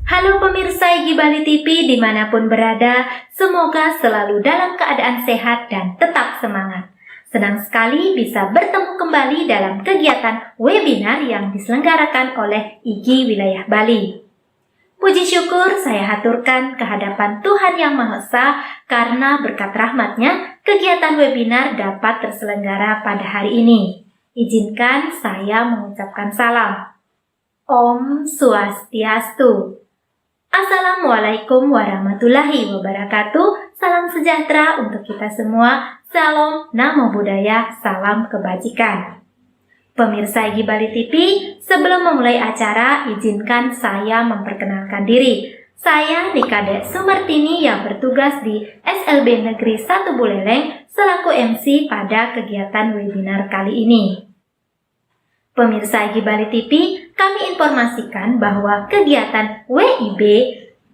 Halo pemirsa IGI Bali TV dimanapun berada, semoga selalu dalam keadaan sehat dan tetap semangat. Senang sekali bisa bertemu kembali dalam kegiatan webinar yang diselenggarakan oleh IGI Wilayah Bali. Puji syukur saya haturkan kehadapan Tuhan Yang Maha Esa karena berkat rahmat-Nya kegiatan webinar dapat terselenggara pada hari ini. Izinkan saya mengucapkan salam. Om Swastiastu. Assalamualaikum warahmatullahi wabarakatuh. Salam sejahtera untuk kita semua. Salam, namo buddhaya, salam kebajikan. Pemirsa IGI Bali TV, sebelum memulai acara, izinkan saya memperkenalkan diri. Saya Rika Dek Sumartini yang bertugas di SLB Negeri 1 Buleleng selaku MC pada kegiatan webinar kali ini. Pemirsa IGI Bali TV, kami informasikan bahwa kegiatan WIB,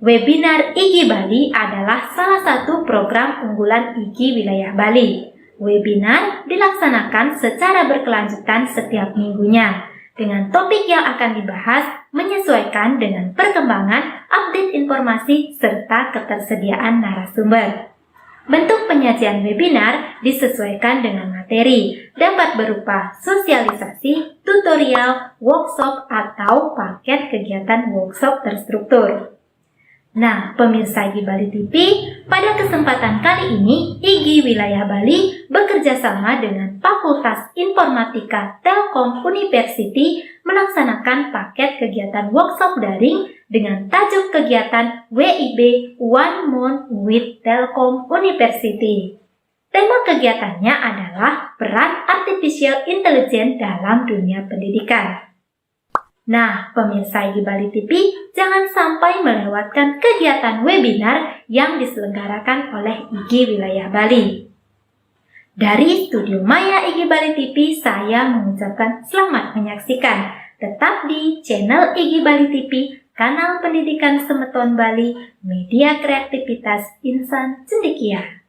Webinar IGI Bali adalah salah satu program unggulan IGI Wilayah Bali. Webinar dilaksanakan secara berkelanjutan setiap minggunya, dengan topik yang akan dibahas menyesuaikan dengan perkembangan, update informasi, serta ketersediaan narasumber. Bentuk penyajian webinar disesuaikan dengan materi, dapat berupa sosialisasi, tutorial, workshop, atau paket kegiatan workshop terstruktur. Nah, pemirsa IGI Bali TV, pada kesempatan kali ini, IGI Wilayah Bali bekerja sama dengan Fakultas Informatika Telkom University melaksanakan paket kegiatan workshop daring dengan tajuk kegiatan WIB One Month with Telkom University. Tema kegiatannya adalah peran Artificial Intelligence dalam dunia pendidikan. Nah, pemirsa IGI Bali TV, jangan sampai melewatkan kegiatan webinar yang diselenggarakan oleh IGI Wilayah Bali. Dari Studio Maya IGI Bali TV, saya mengucapkan selamat menyaksikan. Tetap di channel IGI Bali TV, kanal pendidikan Semeton Bali, media kreativitas insan cendekia.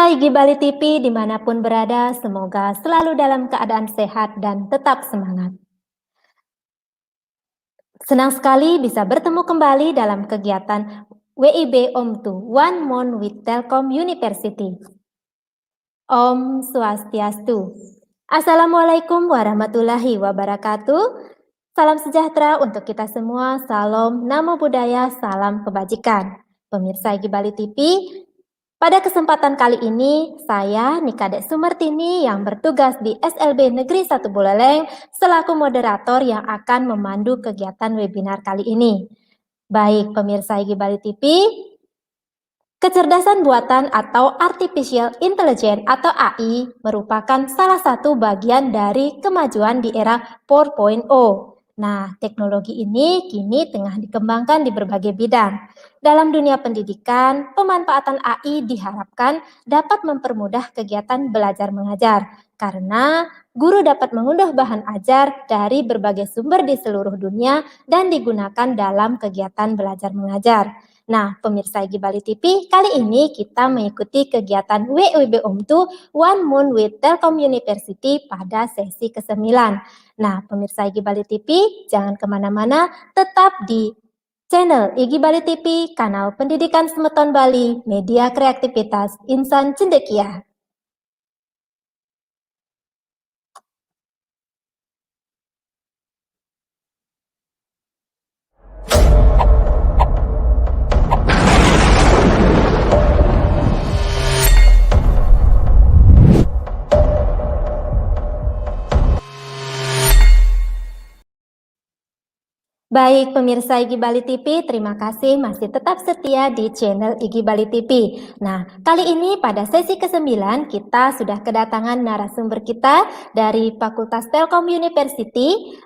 Pemirsa Igi Bali TV dimanapun berada, semoga selalu dalam keadaan sehat dan tetap semangat. Senang sekali bisa bertemu kembali dalam kegiatan WIB Om2 One Month with Telkom University. Om Swastiastu. Assalamualaikum warahmatullahi wabarakatuh. Salam sejahtera untuk kita semua. Salam Namo Buddhaya, salam kebajikan. Pemirsa Igi Bali TV, pada kesempatan kali ini, saya Nikadek Sumartini yang bertugas di SLB Negeri 1 Buleleng selaku moderator yang akan memandu kegiatan webinar kali ini. Baik pemirsa Igi Bali TV, kecerdasan buatan atau Artificial Intelligence atau AI merupakan salah satu bagian dari kemajuan di era 4.0. Nah, teknologi ini kini tengah dikembangkan di berbagai bidang. Dalam dunia pendidikan, pemanfaatan AI diharapkan dapat mempermudah kegiatan belajar mengajar karena guru dapat mengunduh bahan ajar dari berbagai sumber di seluruh dunia dan digunakan dalam kegiatan belajar mengajar. Nah, pemirsa Igi Bali TV, kali ini kita mengikuti kegiatan WIB Om2 One Month with Telkom University pada sesi ke-9. Nah, pemirsa Igi Bali TV, jangan kemana-mana, tetap di channel Igi Bali TV, kanal Pendidikan Semeton Bali, media kreativitas Insan Cendekia. Baik pemirsa Igi Bali TV, terima kasih masih tetap setia di channel Igi Bali TV. Nah, kali ini pada sesi ke-9 kita sudah kedatangan narasumber kita dari Fakultas Telkom University,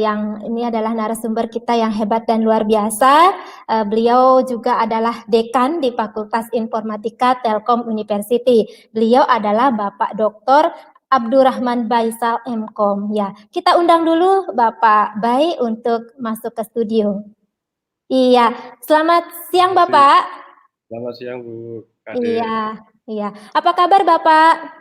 yang ini adalah narasumber kita yang hebat dan luar biasa. Beliau juga adalah dekan di Fakultas Informatika Telkom University. Beliau adalah Bapak Dr. Abdurrahman Baisal MKOM. Ya, kita undang dulu Bapak Bai untuk masuk ke studio. Iya, selamat siang Bapak. Selamat siang Bu Kade. Iya. Apa kabar Bapak?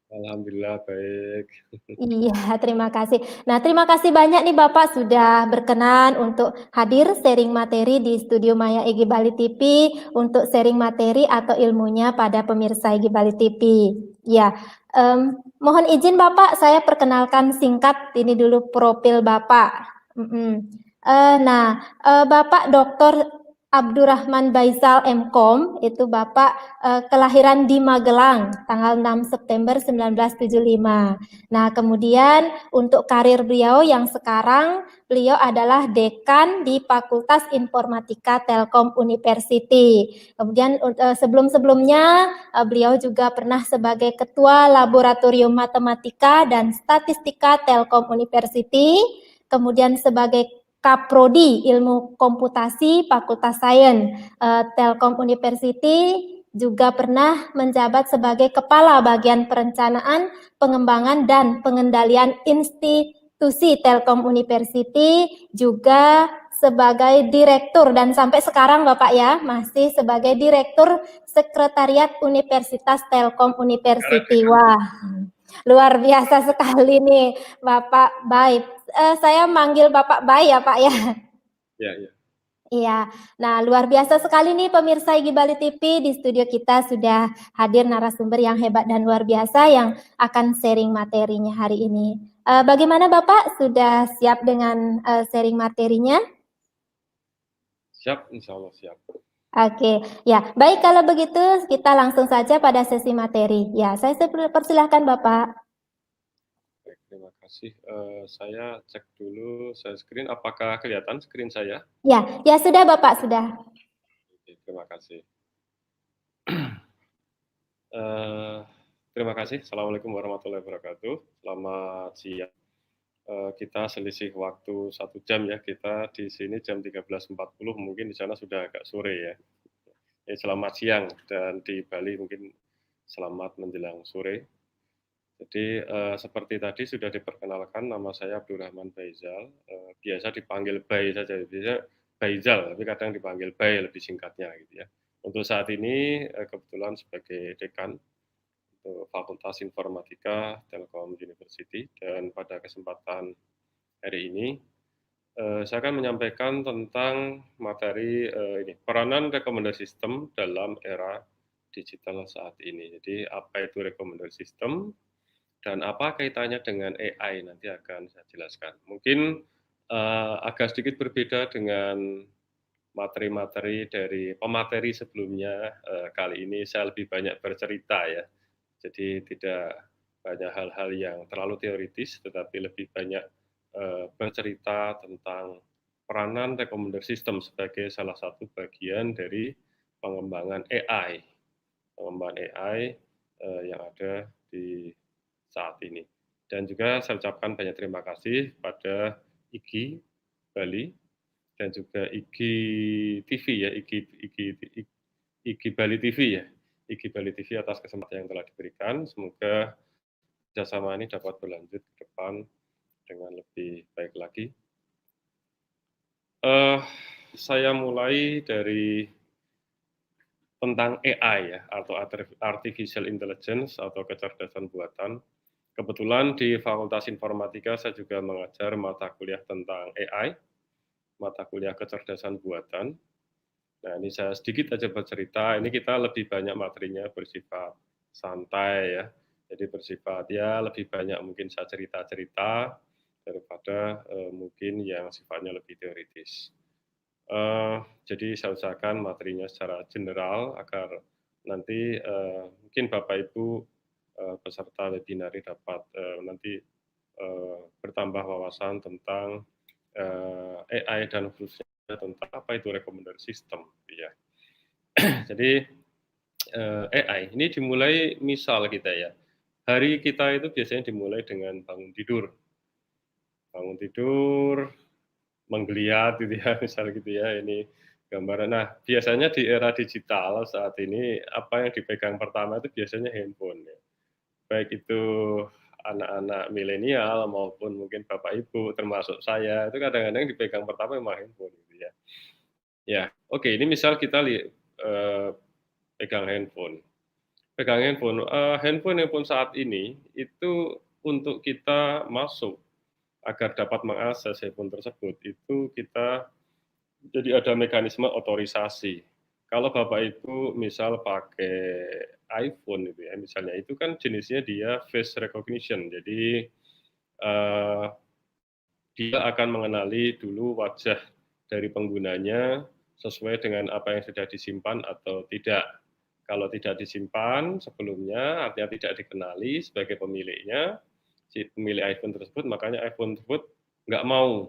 Alhamdulillah baik. Iya, terima kasih. Nah, terima kasih banyak nih Bapak sudah berkenan untuk hadir sharing materi di Studio Maya Igi Bali TV untuk sharing materi atau ilmunya pada pemirsa Igi Bali TV. Ya, mohon izin Bapak, saya perkenalkan singkat ini dulu profil Bapak. Bapak Dr. Abdurrahman Baisal MKOM, itu Bapak kelahiran di Magelang, tanggal 6 September 1975. Nah, kemudian untuk karir beliau yang sekarang, beliau adalah dekan di Fakultas Informatika Telkom University. Kemudian sebelum-sebelumnya beliau juga pernah sebagai Ketua Laboratorium Matematika dan Statistika Telkom University, kemudian sebagai Kaprodi Ilmu Komputasi Fakultas Sains Telkom University, juga pernah menjabat sebagai Kepala Bagian Perencanaan, Pengembangan, dan Pengendalian Institusi Telkom University, juga sebagai Direktur, dan sampai sekarang Bapak ya, masih sebagai Direktur Sekretariat Universitas Telkom University. Wah, luar biasa sekali nih Bapak Baik. Saya manggil Bapak Bay ya Pak ya. Iya. Iya, nah luar biasa sekali nih pemirsa Igi Bali TV, di studio kita sudah hadir narasumber yang hebat dan luar biasa yang akan sharing materinya hari ini. Bagaimana Bapak, sudah siap dengan sharing materinya? Siap, insya Allah siap. Oke, ya baik kalau begitu kita langsung saja pada sesi materi. Ya, saya persilahkan Bapak. Baik, terima kasih. Saya cek dulu saya screen. Apakah kelihatan screen saya? Ya sudah Bapak, sudah. Oke, terima kasih. Terima kasih. Assalamualaikum warahmatullahi wabarakatuh. Selamat siang. Kita selisih waktu 1 jam ya. Kita di sini jam 13.40, mungkin di sana sudah agak sore ya. Selamat siang, dan di Bali mungkin selamat menjelang sore. Jadi seperti tadi sudah diperkenalkan, nama saya Abdurrahman Baisal, biasa dipanggil Bay saja, biasa Baisal, tapi kadang dipanggil Bay lebih singkatnya gitu ya. Untuk saat ini kebetulan sebagai dekan untuk Fakultas Informatika Telkom University, dan pada kesempatan hari ini saya akan menyampaikan tentang materi ini, peranan rekomendasi sistem dalam era digital saat ini. Jadi apa itu rekomendasi sistem dan apa kaitannya dengan AI, nanti akan saya jelaskan. Mungkin agak sedikit berbeda dengan materi-materi dari pemateri sebelumnya. Kali ini saya lebih banyak bercerita ya. Jadi tidak banyak hal-hal yang terlalu teoritis, tetapi lebih banyak bercerita tentang peranan rekomendasi sistem sebagai salah satu bagian dari pengembangan AI, yang ada di saat ini. Dan juga saya ucapkan banyak terima kasih pada IGI Bali dan juga IGI TV ya, IGI Bali TV ya, IGI Bali TV atas kesempatan yang telah diberikan. Semoga kerjasama ini dapat berlanjut ke depan dengan lebih baik lagi. Saya mulai dari tentang AI ya, atau Artificial Intelligence atau kecerdasan buatan. Kebetulan di Fakultas Informatika saya juga mengajar mata kuliah tentang AI, mata kuliah kecerdasan buatan. Nah, ini saya sedikit aja bercerita, ini kita lebih banyak materinya bersifat santai ya, jadi bersifat ya lebih banyak mungkin saya cerita-cerita daripada mungkin yang sifatnya lebih teoritis. Jadi saya usahakan materinya secara general agar nanti mungkin Bapak Ibu peserta webinar ini dapat nanti bertambah wawasan tentang AI dan khususnya tentang apa itu rekomendasi sistem. Ya. Jadi AI ini dimulai misal kita ya, hari kita itu biasanya dimulai dengan bangun tidur, menggeliat gitu ya, misal gitu ya, ini gambaran. Nah, biasanya di era digital saat ini, apa yang dipegang pertama itu biasanya handphone ya. Baik itu anak-anak milenial maupun mungkin Bapak Ibu, termasuk saya, itu kadang-kadang dipegang pertama memang handphone gitu ya. Ya, oke, ini misal kita pegang handphone. Handphone saat ini itu untuk kita masuk agar dapat mengakses handphone tersebut, itu kita jadi ada mekanisme otorisasi. Kalau Bapak Ibu misal pakai iPhone itu ya, misalnya itu kan jenisnya dia face recognition. Jadi dia akan mengenali dulu wajah dari penggunanya sesuai dengan apa yang sudah disimpan atau tidak. Kalau tidak disimpan sebelumnya, artinya tidak dikenali sebagai pemiliknya, si pemilik iPhone tersebut, makanya iPhone tersebut nggak mau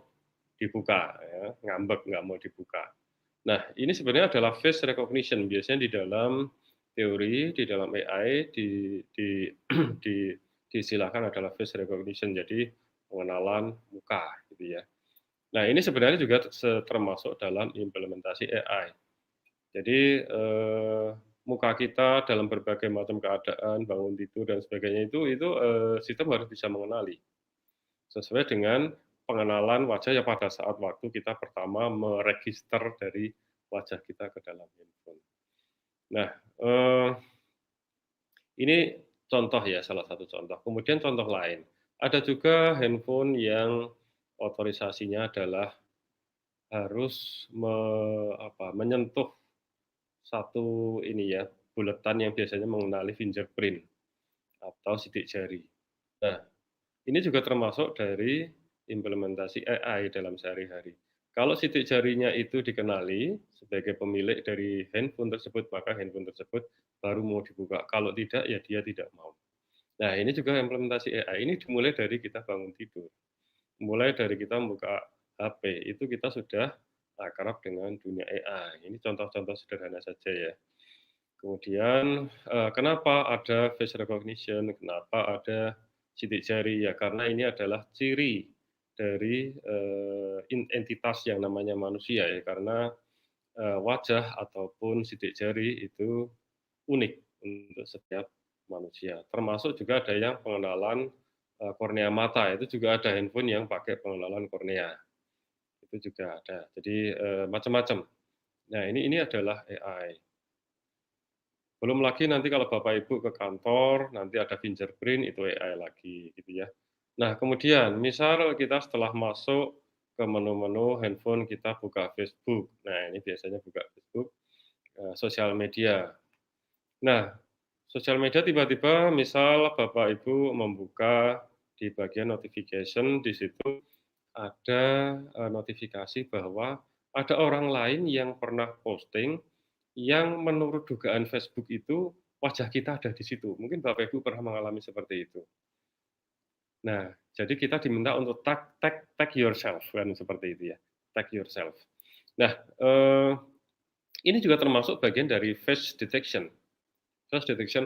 dibuka, ya, ngambek nggak mau dibuka. Nah, ini sebenarnya adalah face recognition. Biasanya di dalam teori, di dalam AI, diistilahkan adalah face recognition, jadi pengenalan muka, gitu ya. Nah, ini sebenarnya juga termasuk dalam implementasi AI. Jadi, muka kita dalam berbagai macam keadaan, bangun tidur dan sebagainya itu sistem harus bisa mengenali. Sesuai dengan pengenalan wajah ya pada saat waktu kita pertama meregister dari wajah kita ke dalam handphone. Nah, ini contoh ya, salah satu contoh. Kemudian contoh lain, ada juga handphone yang otorisasinya adalah harus menyentuh satu ini ya, buletan yang biasanya mengenali fingerprint atau sidik jari. Nah, ini juga termasuk dari implementasi AI dalam sehari-hari. Kalau sidik jarinya itu dikenali sebagai pemilik dari handphone tersebut, maka handphone tersebut baru mau dibuka. Kalau tidak, ya dia tidak mau. Nah, ini juga implementasi AI. Ini dimulai dari kita bangun tidur. Mulai dari kita membuka HP, itu kita sudah akrab dengan dunia AI. Ini contoh-contoh sederhana saja ya. Kemudian, kenapa ada face recognition, kenapa ada sidik jari, ya karena ini adalah ciri dari, entitas yang namanya manusia ya, karena, wajah ataupun sidik jari itu unik untuk setiap manusia. Termasuk juga ada yang pengenalan, kornea mata, itu juga ada handphone yang pakai pengenalan kornea, itu juga ada. Jadi, macam-macam. Nah ini adalah AI. Belum lagi nanti kalau Bapak Ibu ke kantor, nanti ada fingerprint, itu AI lagi, gitu ya. Nah, kemudian misal kita setelah masuk ke menu-menu handphone kita buka Facebook. Nah, ini biasanya buka Facebook, sosial media. Nah, sosial media tiba-tiba misal Bapak Ibu membuka di bagian notification, di situ ada, notifikasi bahwa ada orang lain yang pernah posting, yang menurut dugaan Facebook itu wajah kita ada di situ. Mungkin Bapak Ibu pernah mengalami seperti itu. Nah, jadi kita diminta untuk tag tag tag yourself, kan seperti itu ya, tag yourself. Nah, ini juga termasuk bagian dari face detection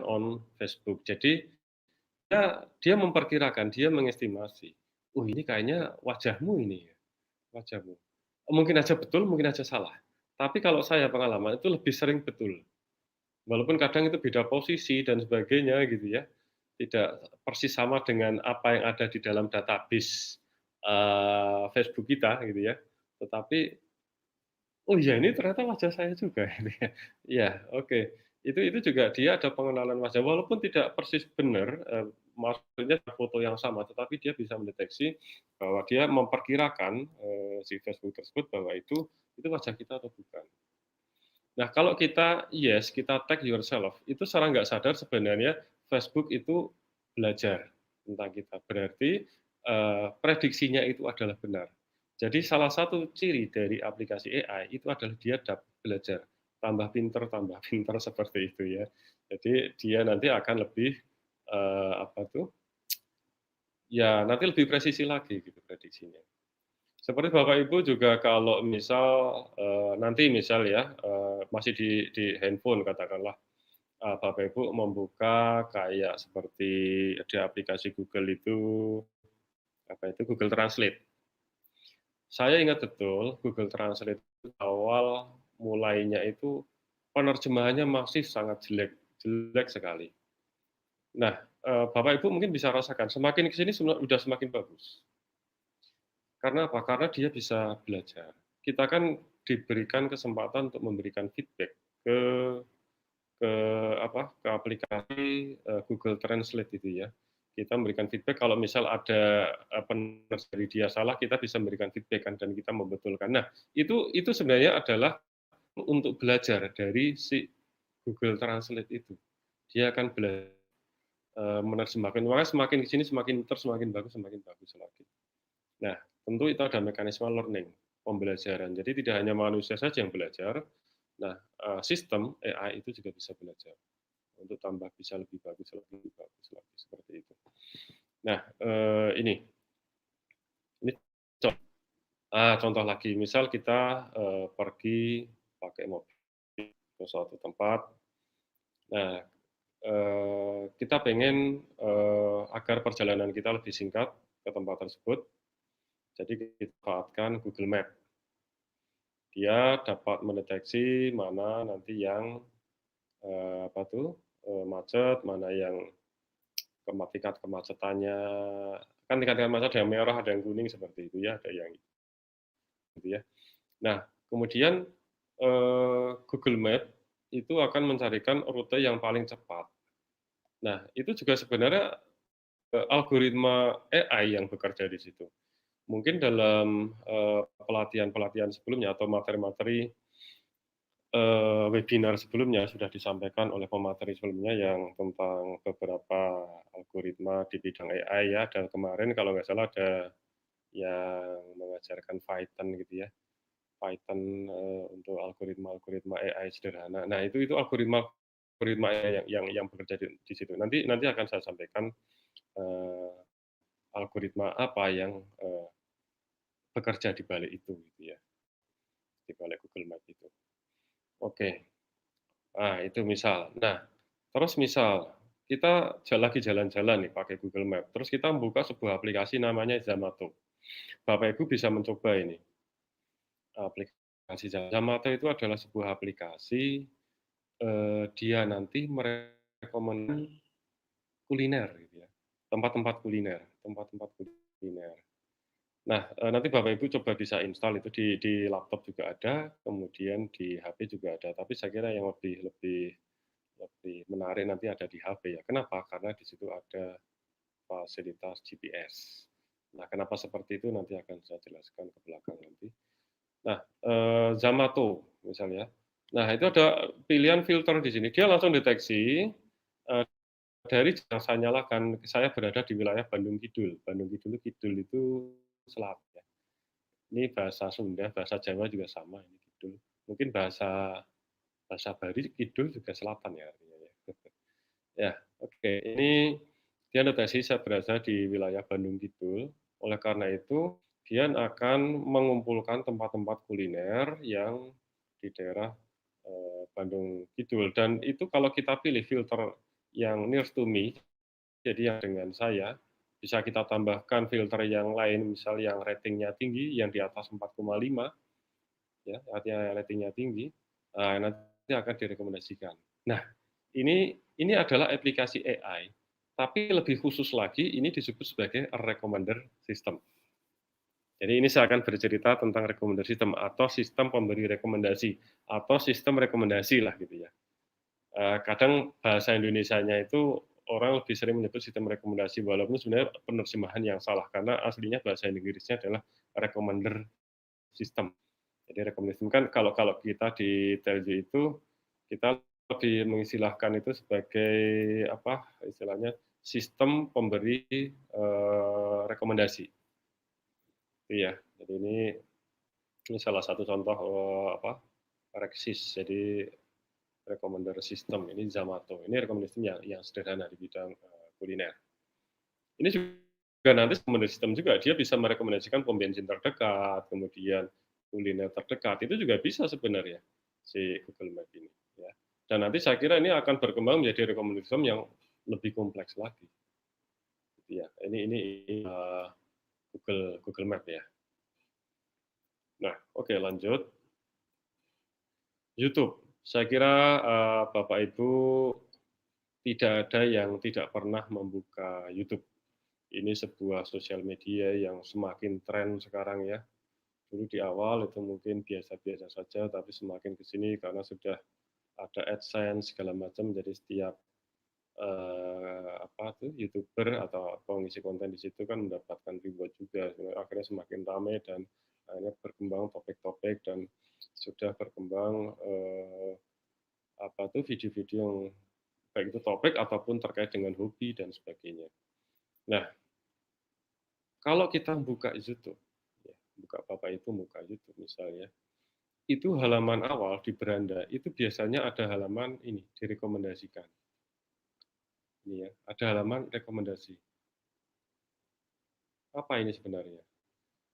on Facebook. Jadi dia memperkirakan, dia mengestimasi, "Oh, ini kayaknya wajahmu ini ya, wajahmu." Mungkin aja betul, mungkin aja salah. Tapi kalau saya pengalaman itu lebih sering betul. Walaupun kadang itu beda posisi dan sebagainya gitu ya, tidak persis sama dengan apa yang ada di dalam database, Facebook kita gitu ya. Tetapi, "Oh iya ini ternyata wajah saya juga," gitu ya. Iya, oke. Itu juga dia ada pengenalan wajah, walaupun tidak persis benar, maksudnya foto yang sama, tetapi dia bisa mendeteksi bahwa dia memperkirakan, si Facebook tersebut bahwa itu wajah kita atau bukan. Nah, kalau kita yes, kita tag yourself, itu secara nggak sadar sebenarnya Facebook itu belajar tentang kita. Berarti, prediksinya itu adalah benar. Jadi salah satu ciri dari aplikasi AI itu adalah dia belajar, tambah pinter seperti itu ya. Jadi dia nanti akan lebih, apa tuh, ya nanti lebih presisi lagi gitu prediksinya. Seperti Bapak Ibu juga kalau misal, nanti misal ya, masih di handphone katakanlah, Bapak Ibu membuka kayak seperti di aplikasi Google itu, apa itu, Google Translate. Saya ingat betul Google Translate itu awal mulainya itu penerjemahannya masih sangat jelek, jelek sekali. Nah, Bapak Ibu mungkin bisa rasakan semakin ke sini udah semakin bagus. Karena apa? Karena dia bisa belajar. Kita kan diberikan kesempatan untuk memberikan feedback ke ke ke aplikasi, Google Translate itu ya. Kita memberikan feedback kalau misal ada, penulis dari dia salah, kita bisa memberikan feedback kan dan kita membetulkan. Nah, itu sebenarnya adalah untuk belajar dari si Google Translate itu. Dia akan menerjemahkan, makanya semakin ke sini semakin bagus lagi. Nah, tentu itu ada mekanisme learning, pembelajaran. Jadi tidak hanya manusia saja yang belajar, nah, sistem AI itu juga bisa belajar untuk tambah bisa lebih bagus lagi, seperti itu. Nah, ini contoh lagi, misal kita, pergi pakai mobil ke suatu tempat. Nah, kita pengen, agar perjalanan kita lebih singkat ke tempat tersebut, jadi kita manfaatkan Google Map. Dia dapat mendeteksi mana nanti yang, macet, mana yang tingkat kemacetannya, kan tingkat macet ada yang merah, ada yang kuning seperti itu ya, ada yang gitu ya. Nah, kemudian, Google Map itu akan mencarikan rute yang paling cepat. Nah, itu juga sebenarnya, algoritma AI yang bekerja di situ. Mungkin dalam, pelatihan-pelatihan sebelumnya atau materi-materi, webinar sebelumnya sudah disampaikan oleh pemateri sebelumnya yang tentang beberapa algoritma di bidang AI ya, dan kemarin kalau nggak salah ada yang mengajarkan Python gitu ya, Python, untuk algoritma-algoritma AI sederhana. Nah, itu algoritma AI yang bekerja di situ. Nanti akan saya sampaikan, eee, algoritma apa yang, bekerja di balik itu gitu ya, di balik Google Map itu. Oke. Nah, itu misal. Nah, terus misal kita lagi jalan-jalan nih pakai Google Map, terus kita membuka sebuah aplikasi namanya Zamato. Bapak Ibu bisa mencoba ini, aplikasi Zamato itu adalah sebuah aplikasi, dia nanti merekomendasikan kuliner gitu ya, tempat-tempat kuliner. Nah, nanti Bapak Ibu coba bisa install itu di laptop juga ada, kemudian di HP juga ada, tapi saya kira yang lebih lebih lebih menarik nanti ada di HP ya. Kenapa? Karena di situ ada fasilitas GPS. Nah, kenapa seperti itu nanti akan saya jelaskan ke belakang nanti. Nah, Zamato misalnya. Nah, itu ada pilihan filter di sini. Dia langsung deteksi dari yang saya nyalakan, saya berada di wilayah Bandung Kidul. Bandung Kidul, Kidul itu selatan. Ya. Ini bahasa Sunda, bahasa Jawa juga sama. Ini Kidul. Mungkin bahasa Bali, Kidul juga selatan ya artinya. Ya, ya oke. Ini dia deteksi saya berada di wilayah Bandung Kidul. Oleh karena itu, dia akan mengumpulkan tempat-tempat kuliner yang di daerah Bandung Kidul. Dan itu kalau kita pilih filter yang near to me, jadi yang dengan saya, bisa kita tambahkan filter yang lain, misal yang ratingnya tinggi, yang di atas 4,5, ya, artinya ratingnya tinggi, nanti akan direkomendasikan. Nah, ini adalah aplikasi AI, tapi lebih khusus lagi, ini disebut sebagai recommender system. Jadi ini saya akan bercerita tentang recommender system atau sistem pemberi rekomendasi atau sistem rekomendasi lah gitu ya. Kadang bahasa Indonesianya itu orang lebih sering menyebut sistem rekomendasi walaupun sebenarnya penerjemahan yang salah karena aslinya bahasa Inggrisnya adalah recommender system. Jadi rekomendasi kan kalau kalau kita di Telju itu kita lebih mengistilahkan itu sebagai apa istilahnya sistem pemberi rekomendasi. Iya, jadi ini salah satu contoh apa Rexis. Jadi recommender system ini Zamato. Ini rekomendasi yang sederhana di bidang kuliner. Ini juga nanti recommender system juga dia bisa merekomendasikan pom bensin terdekat, kemudian kuliner terdekat. Itu juga bisa sebenarnya si Google Map ini. Ya. Dan nanti saya kira ini akan berkembang menjadi recommender system yang lebih kompleks lagi. Ya, ini Google Map ya. Nah, oke lanjut. YouTube. Saya kira Bapak Ibu tidak ada yang tidak pernah membuka YouTube. Ini sebuah sosial media yang semakin tren sekarang ya. Dulu di awal itu mungkin biasa-biasa saja, tapi semakin ke sini karena sudah ada AdSense segala macam, jadi setiap YouTuber atau pengisi konten di situ kan mendapatkan reward juga. Akhirnya semakin ramai dan akhirnya berkembang topik-topik dan sudah berkembang video-video yang baik itu topik ataupun terkait dengan hobi dan sebagainya. Nah, kalau kita buka YouTube, ya, Bapak itu buka YouTube misalnya, itu halaman awal di beranda itu biasanya ada halaman ini direkomendasikan. Ini ya, ada halaman rekomendasi. Apa ini sebenarnya?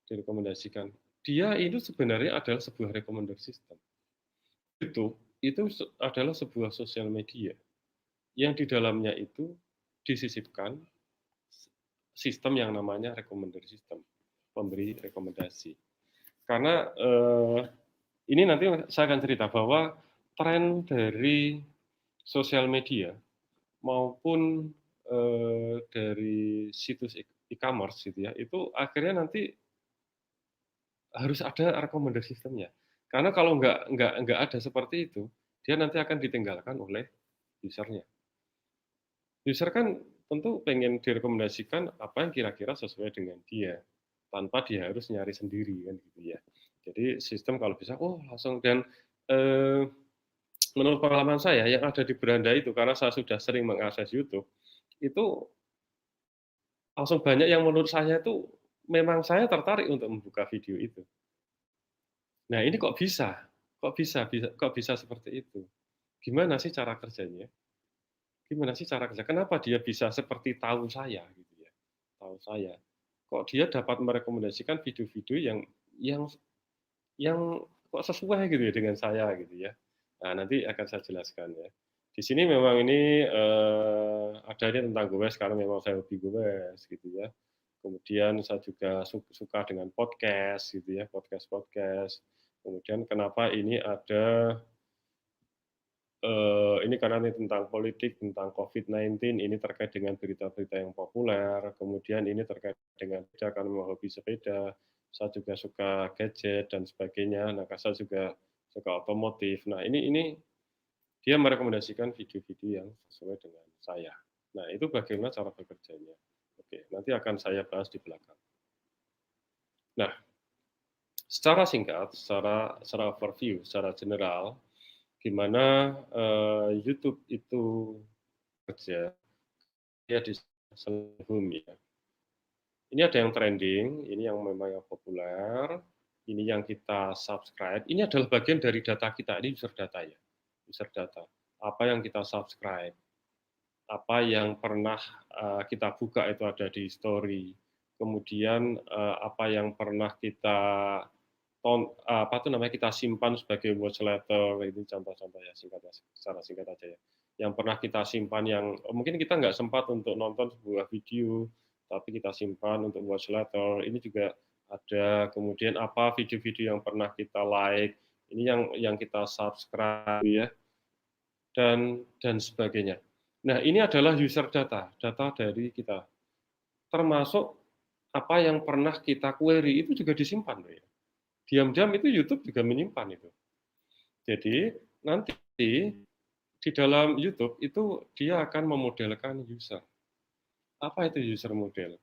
Direkomendasikan. Dia itu sebenarnya adalah sebuah recommender system. Itu adalah sebuah sosial media yang di dalamnya itu disisipkan sistem yang namanya recommender system, pemberi rekomendasi. Karena ini nanti saya akan cerita bahwa tren dari sosial media maupun dari situs e-commerce gitu ya, itu akhirnya nanti harus ada recommender systemnya. Karena kalau nggak ada seperti itu, dia nanti akan ditinggalkan oleh usernya. User kan tentu pengen direkomendasikan apa yang kira-kira sesuai dengan dia, tanpa dia harus nyari sendiri kan gitu ya. Jadi sistem kalau bisa, langsung dan menurut pengalaman saya yang ada di beranda itu karena saya sudah sering mengakses YouTube, itu langsung banyak yang menurut saya itu memang saya tertarik untuk membuka video itu. Nah ini kok bisa? Kok bisa seperti itu? Gimana sih cara kerjanya? Gimana sih cara kerja? Kenapa dia bisa seperti tahu saya gitu ya? Tahu saya. Kok dia dapat merekomendasikan video-video yang yang kok sesuai gitu ya dengan saya gitu ya. Nah, nanti akan saya jelaskan ya. Di sini memang ini ada ini tentang gowes karena memang saya hobi gowes gitu ya. Kemudian saya juga suka dengan podcast gitu ya, podcast. Kemudian kenapa ini ada ini karena ini tentang politik, tentang COVID-19, ini terkait dengan berita-berita yang populer, kemudian ini terkait dengan sepeda, karena memang hobi sepeda, saya juga suka gadget dan sebagainya, nah saya juga suka otomotif. Nah ini dia merekomendasikan video-video yang sesuai dengan saya. Nah, itu bagaimana cara bekerjanya. Oke, nanti akan saya bahas di belakang. Nah, secara singkat, secara overview, secara general, gimana YouTube itu kerja ya di home ya. Ini ada yang trending, ini yang memang yang populer, ini yang kita subscribe. Ini adalah bagian dari data kita, ini user data ya, user data. Apa yang kita subscribe, apa yang pernah kita buka itu ada di story. Kemudian apa yang pernah kita kita simpan sebagai watch letter, ini contoh-contoh ya secara singkat aja ya. Yang pernah kita simpan yang mungkin kita nggak sempat untuk nonton sebuah video, tapi kita simpan untuk watch letter. Ini juga ada. Kemudian apa video-video yang pernah kita like, ini yang kita subscribe ya, dan sebagainya. Nah, ini adalah user data dari kita. Termasuk apa yang pernah kita query itu juga disimpan ya. Diam-diam itu YouTube juga menyimpan itu. Jadi nanti di dalam YouTube itu dia akan memodelkan user. Apa itu user model?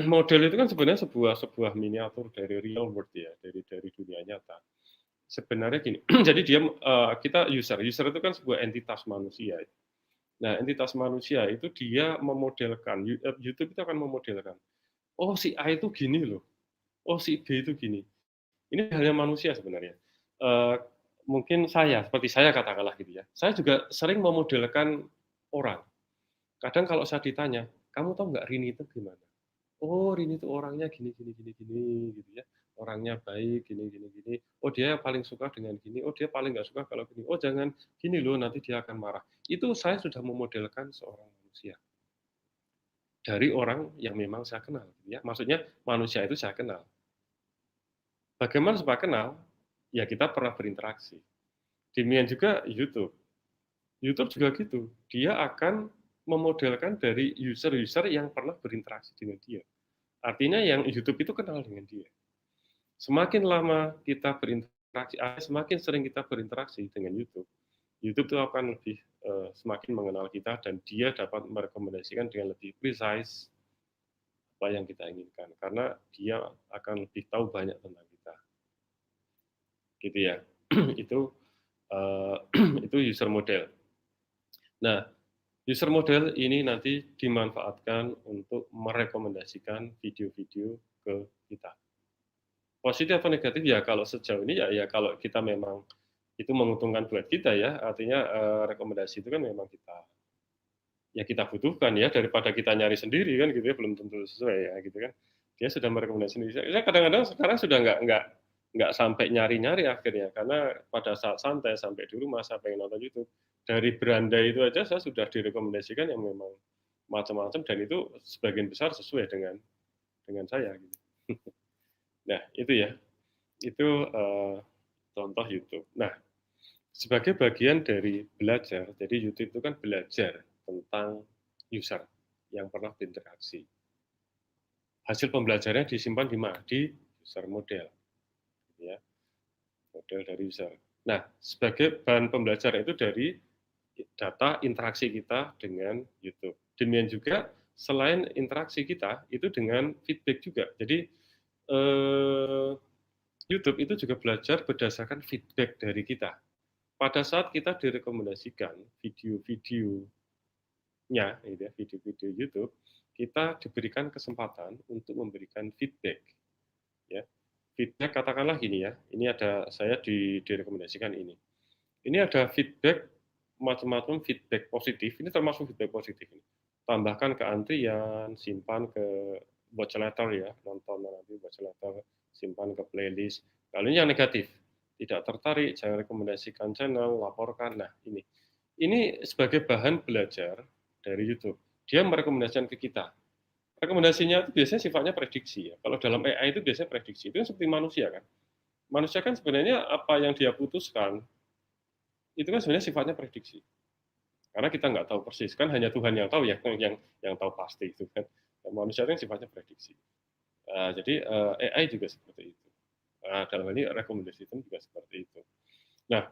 Model itu kan sebenarnya sebuah miniatur dari real world ya, dari dunia nyata. Sebenarnya gini, jadi kita user itu kan sebuah entitas manusia. Nah, entitas manusia itu dia memodelkan, YouTube itu akan memodelkan. Oh, si A itu gini loh. Oh, si B itu gini. Ini halnya manusia sebenarnya. Mungkin seperti saya katakanlah gitu ya. Saya juga sering memodelkan orang. Kadang kalau saya ditanya, kamu tahu nggak Rini itu gimana? Oh, Rini itu orangnya gini, gini, gini, gini, gitu ya. Orangnya baik, gini, gini, gini. Oh, dia paling suka dengan gini. Oh, dia paling nggak suka kalau gini. Oh, jangan gini loh, nanti dia akan marah. Itu saya sudah memodelkan seorang manusia. Dari orang yang memang saya kenal. Gitu ya. Maksudnya manusia itu saya kenal. Bagaimana supaya kenal? Ya kita pernah berinteraksi. Demikian juga YouTube. YouTube juga gitu. Dia akan memodelkan dari user-user yang pernah berinteraksi dengan dia. Artinya yang YouTube itu kenal dengan dia. Semakin lama kita berinteraksi, semakin sering kita berinteraksi dengan YouTube, YouTube itu akan lebih semakin mengenal kita dan dia dapat merekomendasikan dengan lebih precise apa yang kita inginkan karena dia akan lebih tahu banyak tentang kita. Gitu ya. itu itu user model. Nah, user model ini nanti dimanfaatkan untuk merekomendasikan video-video ke kita. Positif atau negatif ya kalau sejauh ini ya kalau kita memang itu menguntungkan buat kita ya, artinya rekomendasi itu kan memang kita butuhkan ya daripada kita nyari sendiri kan gitu ya, belum tentu sesuai ya gitu kan. Dia sudah merekomendasikan sendiri. Saya kadang-kadang sekarang sudah nggak sampai nyari-nyari akhirnya karena pada saat santai sampai di rumah saya pengen nonton YouTube dari beranda itu aja saya sudah direkomendasikan yang memang macam-macam dan itu sebagian besar sesuai dengan saya gitu. Nah, itu ya. Itu contoh YouTube. Nah, sebagai bagian dari belajar, jadi YouTube itu kan belajar tentang user yang pernah berinteraksi. Hasil pembelajarannya disimpan di mana? Di user model. Ya, model dari user. Nah, sebagai bahan pembelajaran itu dari data interaksi kita dengan YouTube. Demikian juga selain interaksi kita, itu dengan feedback juga. Jadi, YouTube itu juga belajar berdasarkan feedback dari kita. Pada saat kita direkomendasikan video-videonya, video-video YouTube, kita diberikan kesempatan untuk memberikan feedback. Ya, feedback katakanlah gini ya, ini ada saya direkomendasikan ini. Ini ada feedback macam-macam feedback positif, ini termasuk feedback positif ini. Tambahkan ke antrian, simpan ke watch letter ya, nonton nanti watch letter, simpan ke playlist. Lalu yang negatif, tidak tertarik, jangan rekomendasikan channel, laporkan. Nah, ini sebagai bahan belajar dari YouTube. Dia merekomendasikan ke kita. Rekomendasinya itu biasanya sifatnya prediksi ya. Kalau dalam AI itu biasanya prediksi. Itu kan seperti manusia kan. Manusia kan sebenarnya apa yang dia putuskan itu kan sebenarnya sifatnya prediksi. Karena kita nggak tahu persis, kan hanya Tuhan yang tahu yang tahu pasti itu kan. Manusia kan sifatnya prediksi. Jadi AI juga seperti itu. Dalam hal ini rekomendasi sistem juga seperti itu. Nah,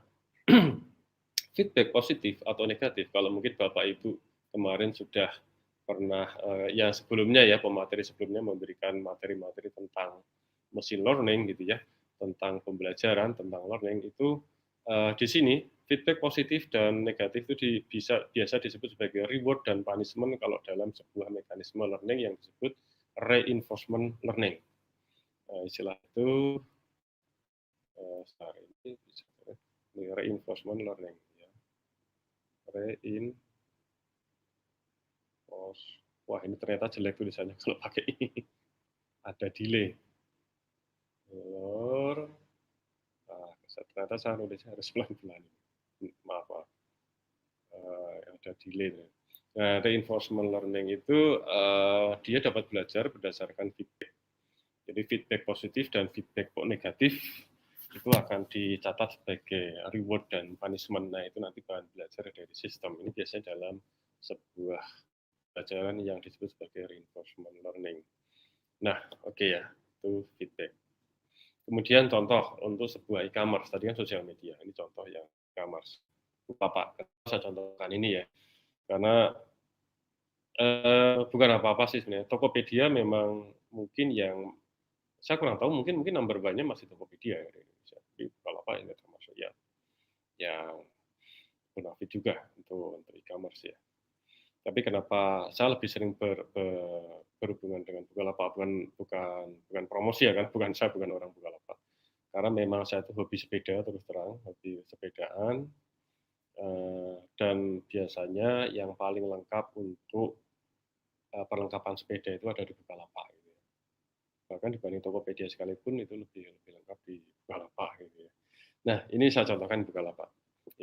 feedback positif atau negatif, kalau mungkin Bapak Ibu kemarin sudah pernah, yang sebelumnya ya, pemateri sebelumnya memberikan materi-materi tentang machine learning gitu ya, tentang pembelajaran, tentang learning itu, di sini feedback positif dan negatif itu biasa disebut sebagai reward dan punishment kalau dalam sebuah mekanisme learning yang disebut reinforcement learning. Istilah itu, sebentar ini bisa ini reinforcement learning ya, reinforce wah ini ternyata jelek tulisannya kalau pakai ini, ada delay. Lor, ternyata saya nulisnya harus pelan-pelan. Maaf, maaf. Ada delay. Nah, reinforcement learning itu dia dapat belajar berdasarkan feedback. Jadi feedback positif dan feedback negatif itu akan dicatat sebagai reward dan punishment. Nah, itu nanti bahan belajar dari sistem. Ini biasanya dalam sebuah pelajaran yang disebut sebagai reinforcement learning. Nah, oke ya, itu feedback. Kemudian contoh untuk sebuah e-commerce, tadi kan sosial media, ini contoh yang e-commerce. Bapak, saya contohkan ini ya, karena bukan apa-apa sih sebenarnya. Tokopedia memang mungkin yang saya kurang tahu, mungkin number one-nya masih Tokopedia ya di Indonesia. Tapi Bukalapak ini termasuk yang bonafit juga untuk e-commerce ya. Tapi kenapa saya lebih sering berhubungan dengan Bukalapak, bukan promosi ya kan, saya bukan orang Bukalapak. Karena memang saya itu hobi sepeda terus terang, hobi sepedaan, dan biasanya yang paling lengkap untuk perlengkapan sepeda itu ada di Bukalapak. Gitu ya. Bahkan dibanding Tokopedia sekalipun itu lebih lengkap di Bukalapak. Gitu ya. Nah, ini saya contohkan di Bukalapak.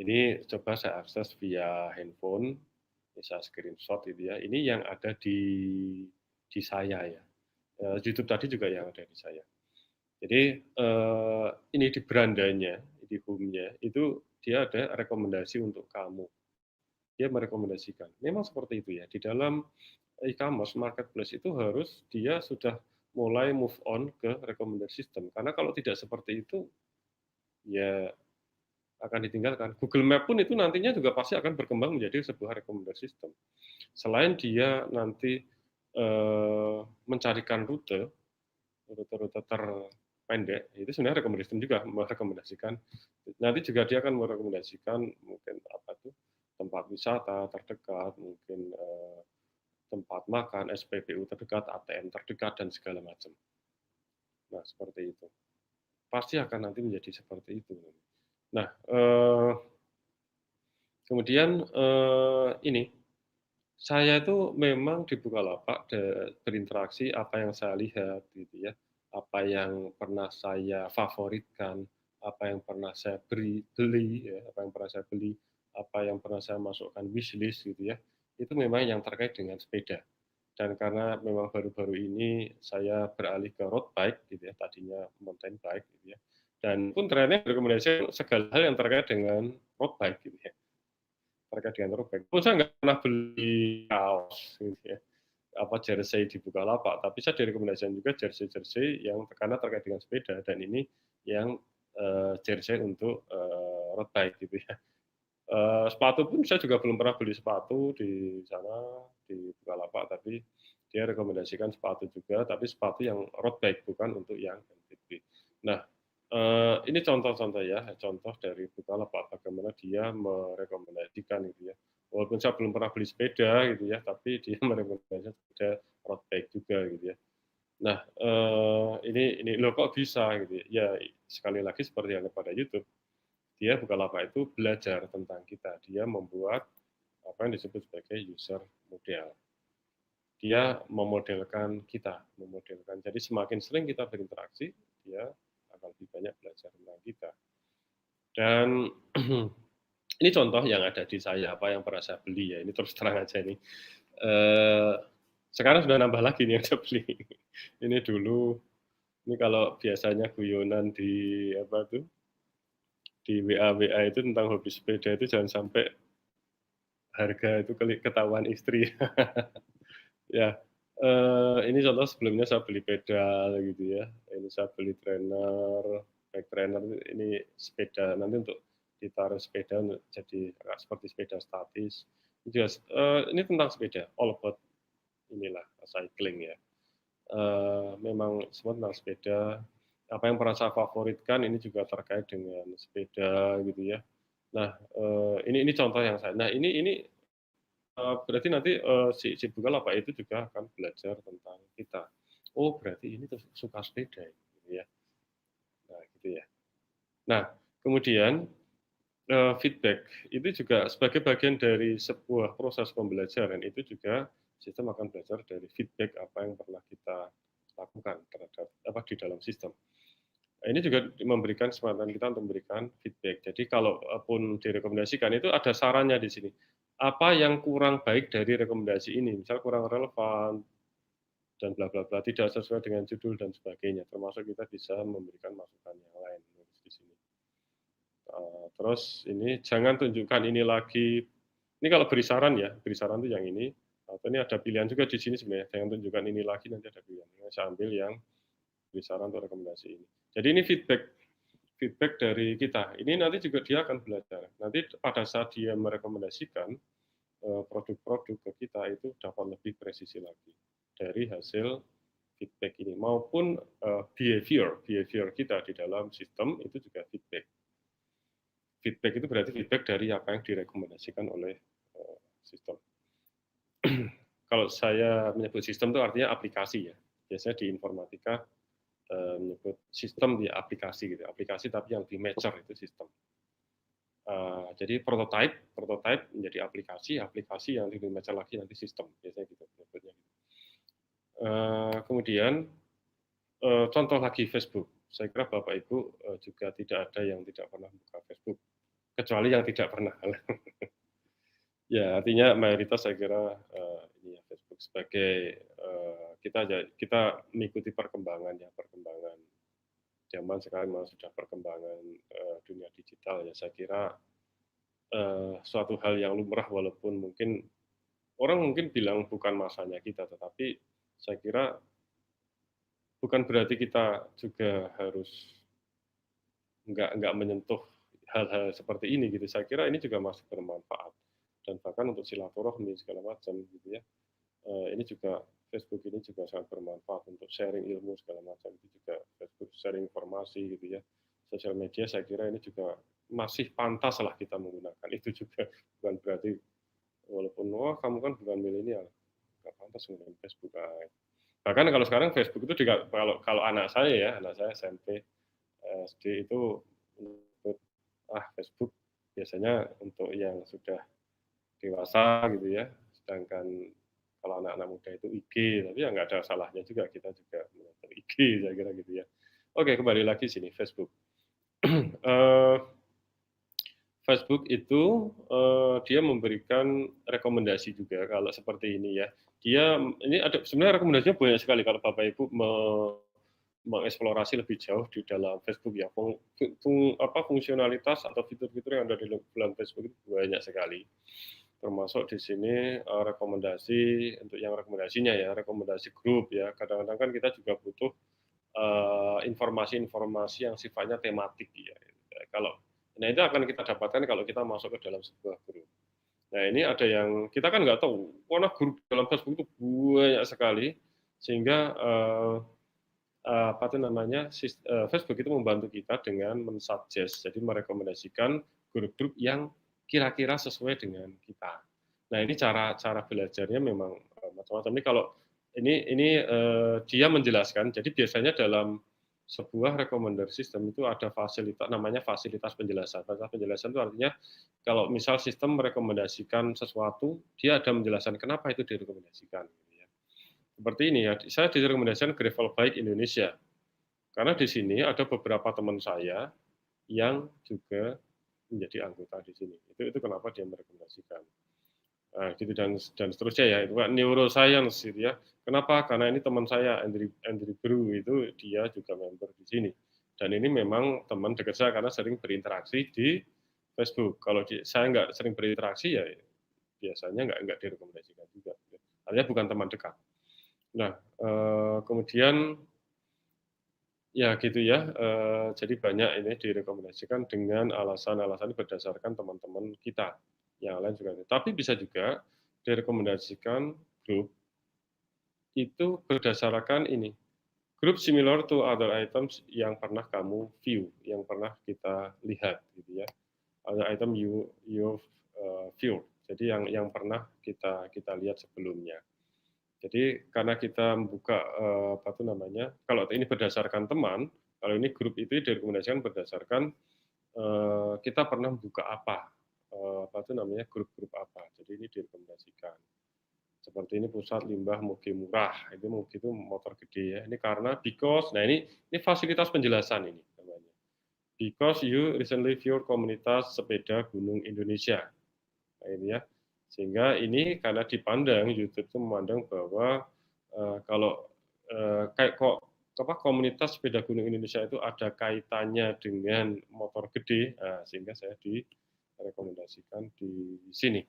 Ini coba saya akses via handphone, bisa screenshot gitu ya. Ini yang ada di saya ya. YouTube tadi juga yang ada di saya. Jadi ini di berandanya, di home-nya itu dia ada rekomendasi untuk kamu. Dia merekomendasikan. Memang seperti itu ya. Di dalam e-commerce marketplace itu harus dia sudah mulai move on ke rekomendasi system. Karena kalau tidak seperti itu, ya akan ditinggalkan. Google Map pun itu nantinya juga pasti akan berkembang menjadi sebuah rekomendasi system. Selain dia nanti mencarikan rute terpendek, itu sebenarnya rekomendasi system juga merekomendasikan. Nanti juga dia akan merekomendasikan mungkin apa tuh tempat wisata terdekat, mungkin tempat makan, SPBU terdekat, ATM terdekat dan segala macam. Nah seperti itu. Pasti akan nanti menjadi seperti itu. Nah kemudian ini saya itu memang di Bukalapak berinteraksi apa yang saya lihat gitu ya, apa yang pernah saya favoritkan, apa yang pernah saya beli ya, apa yang pernah saya beli, apa yang pernah saya masukkan wishlist gitu ya, itu memang yang terkait dengan sepeda. Dan karena memang baru-baru ini saya beralih ke road bike gitu ya, tadinya mountain bike gitu ya, dan pun trennya rekomendasi segala hal yang terkait dengan road bike gitu ya. Terkait dengan road bike. Pun saya nggak pernah beli kaos gitu ya, apa jersey di Bukalapak, tapi saya direkomendasikan juga jersey-jersey yang karena terkait dengan sepeda dan ini yang jersey untuk road bike gitu ya. Sepatu pun saya juga belum pernah beli sepatu di sana di Bukalapak, tapi dia rekomendasikan sepatu juga, tapi sepatu yang road bike bukan untuk yang MTB. Nah, ini contoh-contoh ya, contoh dari Bukalapak bagaimana dia merekomendasikan gitu ya. Walaupun saya belum pernah beli sepeda gitu ya, tapi dia merekomendasikan sepeda road bike juga gitu ya. Nah, ini loh kok bisa gitu ya. Ya sekali lagi seperti yang pada YouTube, dia Bukalapak itu belajar tentang kita. Dia membuat apa yang disebut sebagai user model. Dia memodelkan kita, memodelkan. Jadi semakin sering kita berinteraksi, dia akan lebih banyak belajar tentang kita. Dan ini contoh yang ada di saya, apa yang pernah saya beli ya. Ini terus terang aja nih. Sekarang sudah nambah lagi nih yang saya beli. Ini dulu, ini kalau biasanya guyonan di apa tuh, di WA itu tentang hobi sepeda itu jangan sampai harga itu ketahuan istri. Ya, ini contoh sebelumnya saya beli pedal gitu ya, ini saya beli trainer, bike trainer ini sepeda nanti untuk ditaruh sepeda jadi seperti sepeda statis. Ini tentang sepeda, all about inilah cycling ya. Memang semua tentang sepeda. Apa yang pernah saya favoritkan ini juga terkait dengan sepeda gitu ya. Nah, ini contoh yang saya. Nah, ini berarti nanti si Bukalapak itu juga akan belajar tentang kita. Oh, berarti ini tuh suka sepeda gitu ya. Nah, gitu ya. Nah, kemudian feedback itu juga sebagai bagian dari sebuah proses pembelajaran, itu juga sistem akan belajar dari feedback apa yang pernah kita lakukan terhadap apa di dalam sistem. Ini juga memberikan kesempatan kita untuk memberikan feedback. Jadi kalaupun direkomendasikan itu ada sarannya di sini. Apa yang kurang baik dari rekomendasi ini? Misal kurang relevan dan bla bla bla, tidak sesuai dengan judul dan sebagainya. Termasuk kita bisa memberikan masukan yang lain di sini. Terus ini jangan tunjukkan ini lagi. Ini kalau beri saran ya, beri saran itu yang ini. Atau ini ada pilihan juga di sini sebenarnya. Jangan tunjukkan ini lagi, nanti ada pilihan. Saya ambil yang beri saran untuk rekomendasi ini. Jadi ini feedback dari kita. Ini nanti juga dia akan belajar. Nanti pada saat dia merekomendasikan produk-produk ke kita itu dapat lebih presisi lagi dari hasil feedback ini maupun behavior kita di dalam sistem itu juga feedback. Feedback itu berarti feedback dari apa yang direkomendasikan oleh sistem. Kalau saya menyebut sistem itu artinya aplikasi ya. Biasanya di informatika menyebut sistem di aplikasi gitu. Aplikasi tapi yang di mature itu sistem. Jadi prototype menjadi aplikasi yang di mature lagi nanti sistem. Biasanya gitu menyebutnya. Kemudian contoh lagi Facebook. Saya kira Bapak Ibu juga tidak ada yang tidak pernah buka Facebook, kecuali yang tidak pernah. Ya, artinya mayoritas saya kira ini ya Facebook sebagai kita mengikuti perkembangan zaman sekarang memang sudah perkembangan dunia digital ya. Saya kira suatu hal yang lumrah walaupun mungkin orang bilang bukan masanya kita, tetapi saya kira bukan berarti kita juga harus nggak menyentuh hal-hal seperti ini gitu. Saya kira ini juga masih bermanfaat dan bahkan untuk silaturahmi segala macam gitu ya. Ini juga Facebook ini juga sangat bermanfaat untuk sharing ilmu segala macam, itu juga Facebook sharing informasi gitu ya. Sosial media saya kira ini juga masih pantas lah kita menggunakan itu juga, bukan berarti walaupun kamu kan bukan milenial nggak pantas menggunakan Facebook. Bahkan kalau sekarang Facebook itu juga kalau anak saya SMP SD itu Facebook biasanya untuk yang sudah dewasa gitu ya, sedangkan kalau anak-anak muda itu IG, tapi ya nggak ada salahnya juga kita juga menggunakan IG, saya kira gitu ya. Oke, kembali lagi sini Facebook. Facebook itu dia memberikan rekomendasi juga kalau seperti ini ya. Ini ada sebenarnya rekomendasinya banyak sekali kalau Bapak Ibu mengeksplorasi lebih jauh di dalam Facebook ya. Fungsionalitas atau fitur-fitur yang ada di dalam Facebook itu banyak sekali. Termasuk di sini rekomendasi untuk yang rekomendasinya ya, rekomendasi grup ya. Kadang-kadang kan kita juga butuh informasi-informasi yang sifatnya tematik ya. Nah itu akan kita dapatkan kalau kita masuk ke dalam sebuah grup. Nah ini ada yang kita kan nggak tahu, karena grup dalam Facebook itu banyak sekali, sehingga Facebook itu membantu kita dengan mensuggest, jadi merekomendasikan grup-grup yang kira-kira sesuai dengan kita. Nah ini cara belajarnya memang macam-macam. Ini kalau ini dia menjelaskan, jadi biasanya dalam sebuah recommender system itu ada fasilitas namanya fasilitas penjelasan. Fasilitas penjelasan itu artinya kalau misal sistem merekomendasikan sesuatu, dia ada menjelaskan kenapa itu direkomendasikan. Seperti ini ya, saya direkomendasikan Gravel Bike Indonesia. Karena di sini ada beberapa teman saya yang juga menjadi anggota di sini. Itu kenapa dia merekomendasikan. Nah, gitu dan seterusnya ya. Itu kan neuroscience gitu ya. Kenapa? Karena ini teman saya Andrew Brew itu dia juga member di sini. Dan ini memang teman dekat saya karena sering berinteraksi di Facebook. Kalau saya nggak sering berinteraksi ya biasanya nggak direkomendasikan juga. Artinya bukan teman dekat. Nah, kemudian Ya gitu ya, jadi banyak ini direkomendasikan dengan alasan-alasan berdasarkan teman-teman kita, yang lain juga tapi bisa juga direkomendasikan grup itu berdasarkan ini, grup similar to other items yang pernah kamu view, yang pernah kita lihat gitu ya, other item you view. Jadi yang pernah kita kita lihat sebelumnya. Jadi karena kita membuka, apa tuh namanya, kalau ini berdasarkan teman, kalau ini grup itu direkomendasikan berdasarkan, kita pernah buka apa, apa tuh namanya, grup-grup apa. Jadi ini direkomendasikan. Seperti ini pusat limbah Mugi Murah, itu Mugi itu motor gede ya. Ini karena because, nah ini fasilitas penjelasan ini namanya. Because you recently viewed komunitas sepeda gunung Indonesia. Nah, ini ya. Sehingga ini karena dipandang, YouTube itu memandang bahwa kalau kayak kok apa komunitas sepeda gunung Indonesia itu ada kaitannya dengan motor gede, nah, sehingga saya direkomendasikan di sini.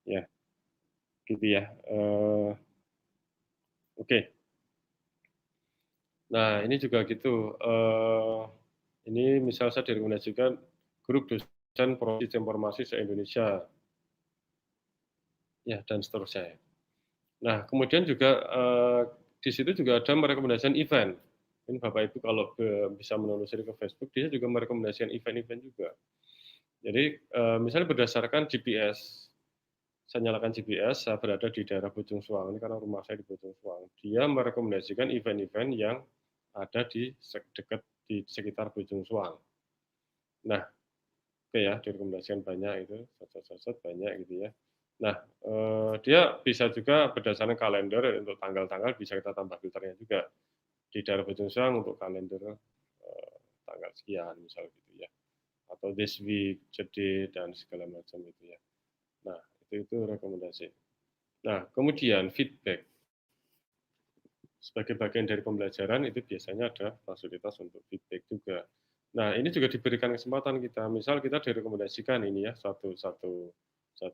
Ya, gitu ya. Oke. Nah, ini juga gitu. Ini misal saya direkomendasikan grup dosen proses informasi se-Indonesia, ya dan seterusnya. Nah, kemudian juga di situ juga ada merekomendasikan event. Ini Bapak Ibu kalau bisa menelusuri ke Facebook, dia juga merekomendasikan event-event juga. Jadi misalnya berdasarkan GPS, saya nyalakan GPS, saya berada di daerah Bojong Soang, ini karena rumah saya di Bojong Soang. Dia merekomendasikan event-event yang ada di dekat di sekitar Bojong Soang. Nah, oke ya, direkomendasikan banyak itu, banyak gitu ya. Nah, dia bisa juga berdasarkan kalender untuk tanggal-tanggal bisa kita tambah filternya juga. Di daerah Bojong Soang untuk kalender tanggal sekian misal gitu ya. Atau this week, jadi dan segala macam itu ya. Nah, itu rekomendasi. Nah, kemudian feedback. Sebagai bagian dari pembelajaran itu biasanya ada fasilitas untuk feedback juga. Nah, ini juga diberikan kesempatan kita. Misal kita direkomendasikan ini ya satu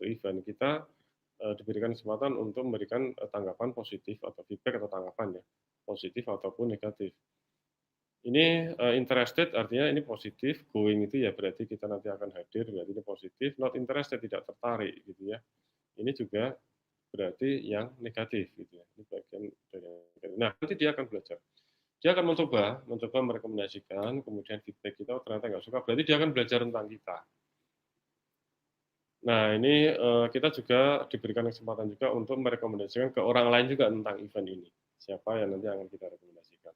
event kita diberikan kesempatan untuk memberikan tanggapan positif atau feedback atau tanggapan ya positif ataupun negatif. Ini interested artinya ini positif, going itu ya berarti kita nanti akan hadir berarti ini positif, not interested tidak tertarik gitu ya. Ini juga berarti yang negatif gitu ya. Ini bagian dari nah nanti dia akan belajar. Dia akan mencoba merekomendasikan, kemudian feedback kita oh, ternyata nggak suka, berarti dia akan belajar tentang kita. Nah, ini kita juga diberikan kesempatan juga untuk merekomendasikan ke orang lain juga tentang event ini. Siapa yang nanti akan kita rekomendasikan.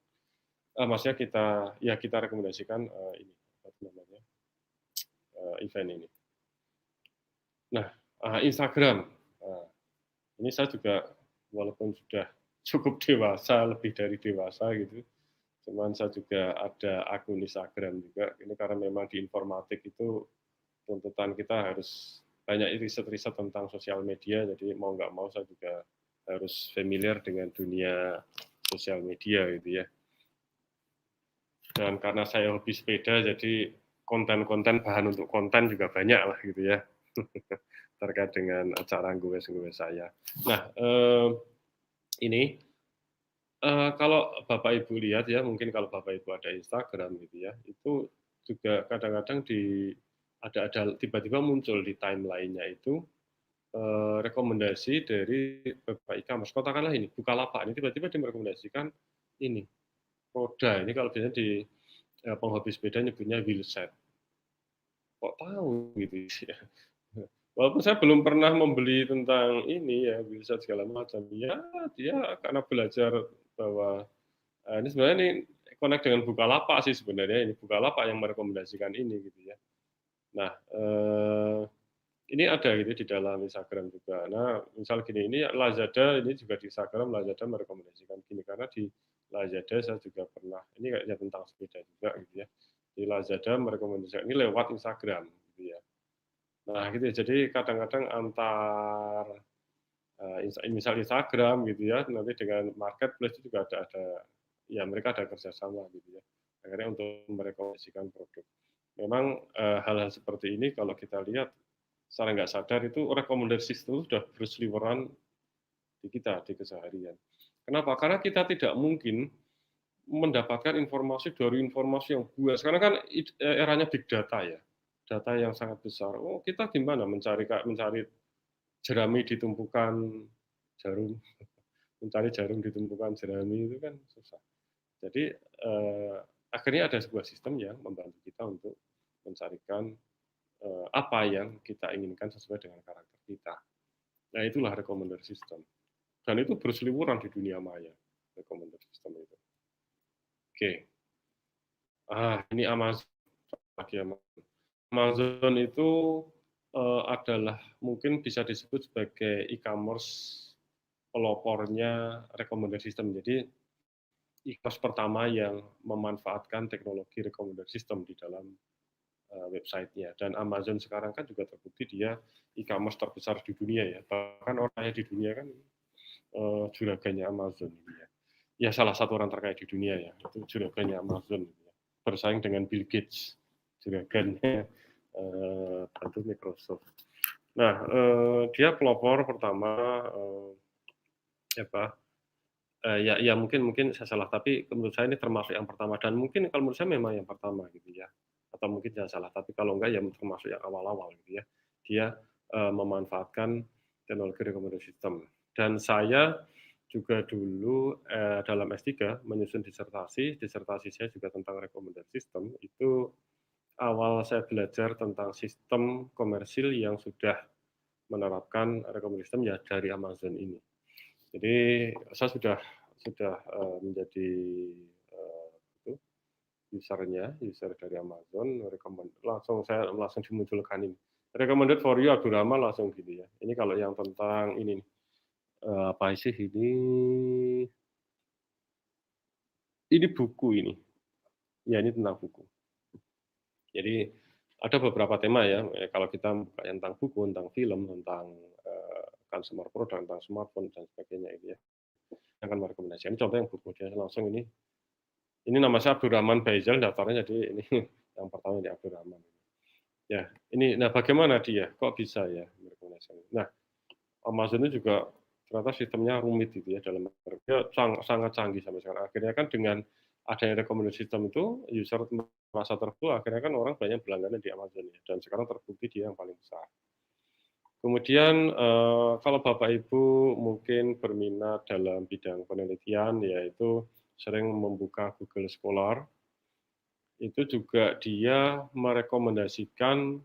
Maksudnya kita rekomendasikan ini apa namanya event ini. Nah, Instagram. Nah, ini saya juga walaupun sudah cukup dewasa, lebih dari dewasa gitu, cuman saya juga ada akun Instagram juga. Ini karena memang di informatik itu tuntutan kita harus banyak riset-riset tentang sosial media, jadi mau nggak mau saya juga harus familiar dengan dunia sosial media gitu ya. Dan karena saya hobi sepeda, jadi konten-konten bahan untuk konten juga banyak lah gitu ya terkait dengan acara gue saya. Nah ini kalau Bapak Ibu lihat ya, mungkin kalau Bapak Ibu ada Instagram gitu ya, itu juga kadang-kadang ada tiba-tiba muncul di timeline-nya itu rekomendasi dari beberapa e-commerce. Katakanlah ini Bukalapak ini tiba-tiba merekomendasikan ini roda. Ini kalau biasanya di penghobi sepeda nyebutnya wheelset. Kok tahu gitu ya. Walaupun saya belum pernah membeli tentang ini ya wheelset segala macam. Ya dia karena belajar bahwa ini sebenarnya ini connect dengan Bukalapak sih sebenarnya. Ini Bukalapak yang merekomendasikan ini gitu ya. Nah, ini ada gitu di dalam Instagram juga. Nah, misal gini, ini Lazada ini juga di Instagram Lazada merekomendasikan gini karena di Lazada saya juga pernah ini kayaknya tentang sepeda juga gitu ya. Di Lazada merekomendasikan ini lewat Instagram gitu ya. Nah, gitu ya. Jadi kadang-kadang antar misal Instagram gitu ya, nanti dengan marketplace itu juga ada ya mereka ada kerjasama gitu ya. Akhirnya untuk merekomendasikan produk. Memang hal-hal seperti ini kalau kita lihat secara nggak sadar itu rekomendasi itu sudah berseliweran di kita di keseharian. Kenapa? Karena kita tidak mungkin mendapatkan informasi dari informasi yang buah. Sekarang kan eranya big data ya, data yang sangat besar. Oh, kita gimana mencari jerami di tumpukan jarum, mencari jarum di tumpukan jerami itu kan susah. Jadi akhirnya ada sebuah sistem yang membantu kita untuk mencarikan apa yang kita inginkan sesuai dengan karakter kita. Nah, itulah recommender system. Dan itu berseliweran di dunia maya, recommender system itu. Oke. Ini Amazon. Amazon itu adalah mungkin bisa disebut sebagai e-commerce pelopornya recommender system. Jadi e-commerce pertama yang memanfaatkan teknologi recommender system di dalam websitenya. Dan Amazon sekarang kan juga terbukti dia e-commerce terbesar di dunia ya. Bahkan orang kaya di dunia kan juraganya Amazon. Ya salah satu orang terkaya di dunia ya, itu juraganya Amazon. Bersaing dengan Bill Gates, juraganya tentu Microsoft. Nah, dia pelopor pertama ya mungkin saya salah, tapi menurut saya ini termasuk yang pertama, dan mungkin kalau menurut saya memang yang pertama gitu ya, atau mungkin saya salah, tapi kalau enggak ya termasuk yang awal-awal gitu ya. Dia memanfaatkan teknologi recommender system. Dan saya juga dulu dalam S3 menyusun disertasi saya juga tentang recommender system. Itu awal saya belajar tentang sistem komersil yang sudah menerapkan recommender system ya dari Amazon ini. Jadi saya sudah menjadi user dari Amazon, saya langsung dimunculkan ini. Recommended for you Abdurrahman langsung gitu ya. Ini kalau yang tentang ini apa sih ini? Ini buku ini. Ya, ini tentang buku. Jadi ada beberapa tema ya. Kalau kita buka tentang buku, tentang film, tentang consumer product, tentang smartphone dan sebagainya itu ya. Akan merekomendasikan. Contoh yang buku dia langsung ini. Ini nama saya Abdurrahman Baizal, daftarnya jadi ini yang pertama ini Abdurrahman. Ya, ini nah bagaimana dia? Kok bisa ya merekomendasikan? Nah, Amazon itu juga ternyata sistemnya rumit gitu ya dalam dia sangat canggih sampai sekarang. Akhirnya kan dengan adanya rekomendasi sistem itu user merasa terpukul, akhirnya kan orang banyak berlangganan di Amazon ya, dan sekarang terbukti dia yang paling besar. Kemudian kalau Bapak Ibu mungkin berminat dalam bidang penelitian, yaitu sering membuka Google Scholar, itu juga dia merekomendasikan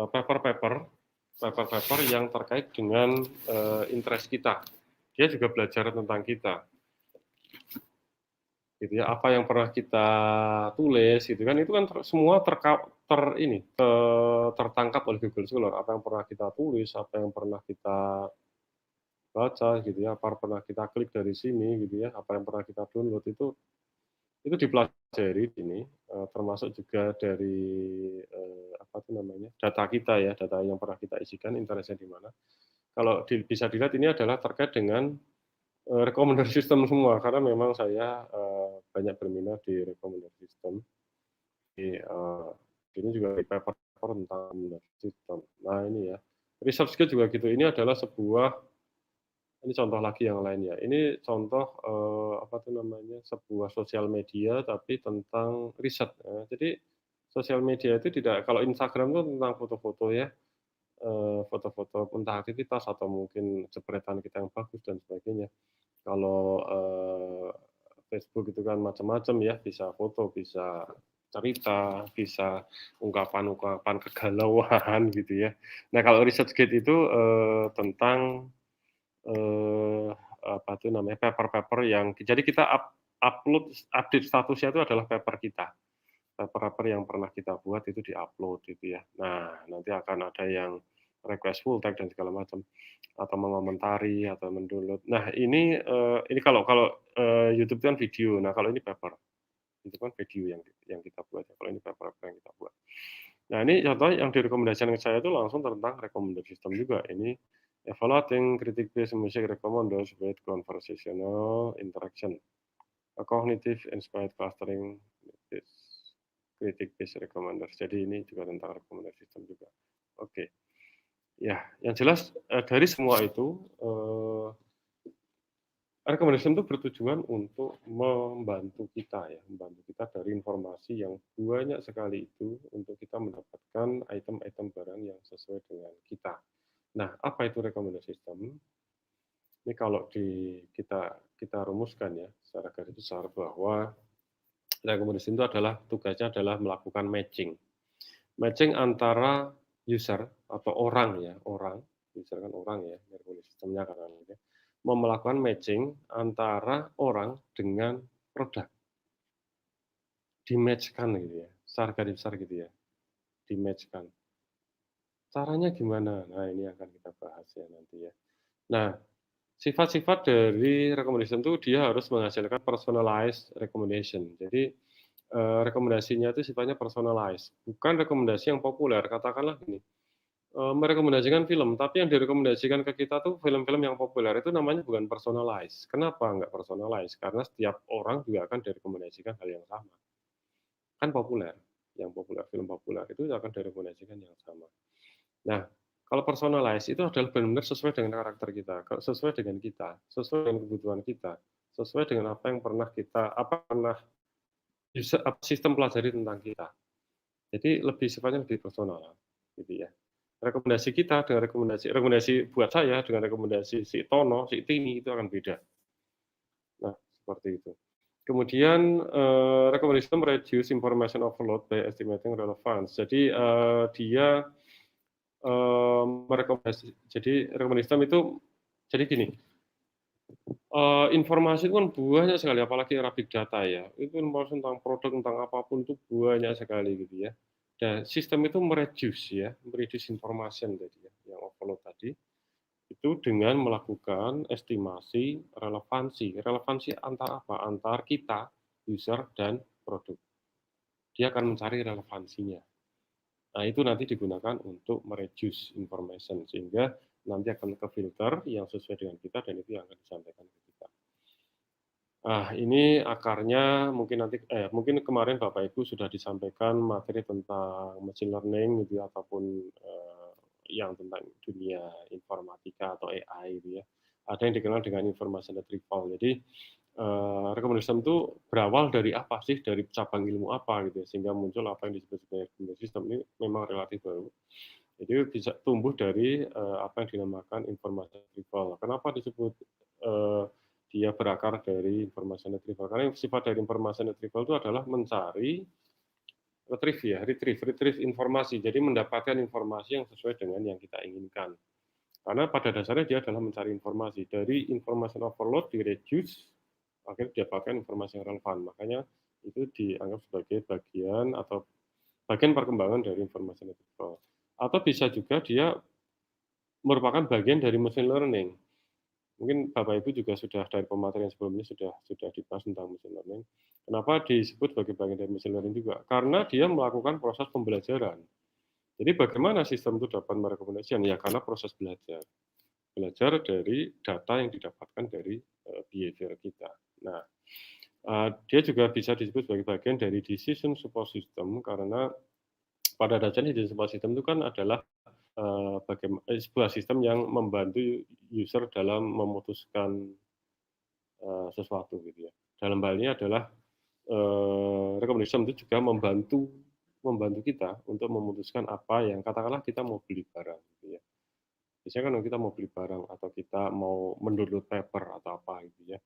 paper-paper yang terkait dengan interest kita. Dia juga belajar tentang kita. Gitu ya, apa yang pernah kita tulis gitu kan, itu kan semua tertangkap oleh Google Scholar. Apa yang pernah kita tulis, apa yang pernah kita baca gitu ya, apa yang pernah kita klik dari sini gitu ya, apa yang pernah kita download itu dipelajari ini, termasuk juga dari data kita ya, data yang pernah kita isikan, interestnya di mana. Kalau bisa dilihat ini adalah terkait dengan recommender system semua, karena memang saya banyak berminat di recommender system. Ini juga di paper tentang recommender system. Nah ini ya, research juga gitu. Ini adalah ini contoh lagi yang lain ya. Ini contoh sebuah sosial media tapi tentang riset. Jadi sosial media itu tidak, kalau Instagram itu tentang foto-foto ya, foto-foto entah aktivitas atau mungkin jepretan kita yang bagus dan sebagainya. Kalau Facebook itu kan macam-macam ya, bisa foto, bisa cerita, bisa ungkapan-ungkapan kegalauan gitu ya. Nah kalau ResearchGate itu tentang paper-paper yang jadi kita update statusnya itu adalah paper kita. Paper-paper yang pernah kita buat itu di-upload gitu ya. Nah, nanti akan ada yang request full text dan segala macam, atau mengomentari atau mendownload. Nah, ini kalau YouTube itu kan video. Nah, kalau ini paper. Itu kan video yang kita buat. Kalau ini paper-paper yang kita buat. Nah, ini contoh yang direkomendasikan ke saya itu langsung tentang recommender system juga. Ini evaluating critic-based music recommenders with conversational interaction. A cognitive inspired clustering with critic-based recommenders. Jadi ini juga tentang recommender system juga. Oke. Ya, yang jelas dari semua itu Rekomendasi itu bertujuan untuk membantu kita ya, membantu kita dari informasi yang banyak sekali itu untuk kita mendapatkan item-item barang yang sesuai dengan kita. Nah, apa itu recommendation system? Ini kalau kita rumuskan ya secara garis besar bahwa recommendation itu adalah tugasnya adalah melakukan matching. Matching antara user atau orang ya, user kan orang ya, recommendation systemnya kan ya, melakukan matching antara orang dengan produk. Di-match-kan gitu ya, secara garis besar gitu ya, di-match-kan. Caranya gimana? Nah, ini akan kita bahas ya nanti ya. Nah, sifat-sifat dari recommendation itu dia harus menghasilkan personalized recommendation. Jadi, rekomendasinya itu sifatnya personalized, bukan rekomendasi yang populer. Katakanlah gini, merekomendasikan film, tapi yang direkomendasikan ke kita tuh film-film yang populer, itu namanya bukan personalized. Kenapa nggak personalized? Karena setiap orang juga akan direkomendasikan hal yang sama. Kan populer, yang populer, film populer itu akan direkomendasikan yang sama. Nah, kalau personalized itu adalah benar-benar sesuai dengan karakter kita, sesuai dengan kita, sesuai dengan kebutuhan kita, sesuai dengan apa yang pernah kita, apa pernah sistem pelajari tentang kita. Jadi lebih sifatnya lebih personal, gitu ya. Rekomendasi kita dengan rekomendasi buat saya dengan rekomendasi si Tono, si Tini itu akan beda. Nah, seperti itu. Kemudian recommendation reduce information overload by estimating relevance. Jadi dia merekomendasi. Jadi recommendation itu jadi gini. Informasi itu kan banyak sekali, apalagi era big data ya. Itu informasi tentang produk, tentang apapun itu banyak sekali gitu ya. Dan sistem itu mereduce information tadi ya, yang overload tadi. Itu dengan melakukan estimasi relevansi. Relevansi antar apa? Antar kita, user, dan produk. Dia akan mencari relevansinya. Nah, itu nanti digunakan untuk mereduce information, sehingga nanti akan ke filter yang sesuai dengan kita, dan itu yang akan disampaikan ke kita. Ini akarnya mungkin kemarin Bapak Ibu sudah disampaikan materi tentang machine learning gitu ya, ataupun yang tentang dunia informatika atau AI gitu ya. Ada yang dikenal dengan information retrieval. Jadi recommendation itu berawal dari apa sih, dari cabang ilmu apa gitu ya, sehingga muncul apa yang disebut sebagai recommendation system. Ini memang relatif baru. Jadi bisa tumbuh dari apa yang dinamakan information retrieval. Kenapa disebut dia berakar dari information retrieval? Karena sifat dari information retrieval itu adalah mencari, retrieve informasi. Jadi mendapatkan informasi yang sesuai dengan yang kita inginkan. Karena pada dasarnya dia adalah mencari informasi. Dari information overload di-reduce, akhirnya didapatkan informasi yang relevan. Makanya itu dianggap sebagai bagian atau bagian perkembangan dari information retrieval. Atau bisa juga dia merupakan bagian dari machine learning. Mungkin Bapak Ibu juga sudah dari pematerian sebelumnya sudah dibahas tentang machine learning. Kenapa disebut sebagai bagian dari machine learning juga? Karena dia melakukan proses pembelajaran. Jadi bagaimana sistem itu dapat merekomendasikan? Ya karena proses belajar. Belajar dari data yang didapatkan dari behavior kita. Nah, dia juga bisa disebut sebagai bagian dari decision support system karena pada dasarnya decision support system itu kan adalah sebuah sistem yang membantu user dalam memutuskan sesuatu gitu ya. Dalam hal ini adalah recommendation itu juga membantu kita untuk memutuskan apa yang katakanlah kita mau beli barang gitu ya. Biasanya kan kita mau beli barang atau kita mau mendownload paper atau apa gitu ya.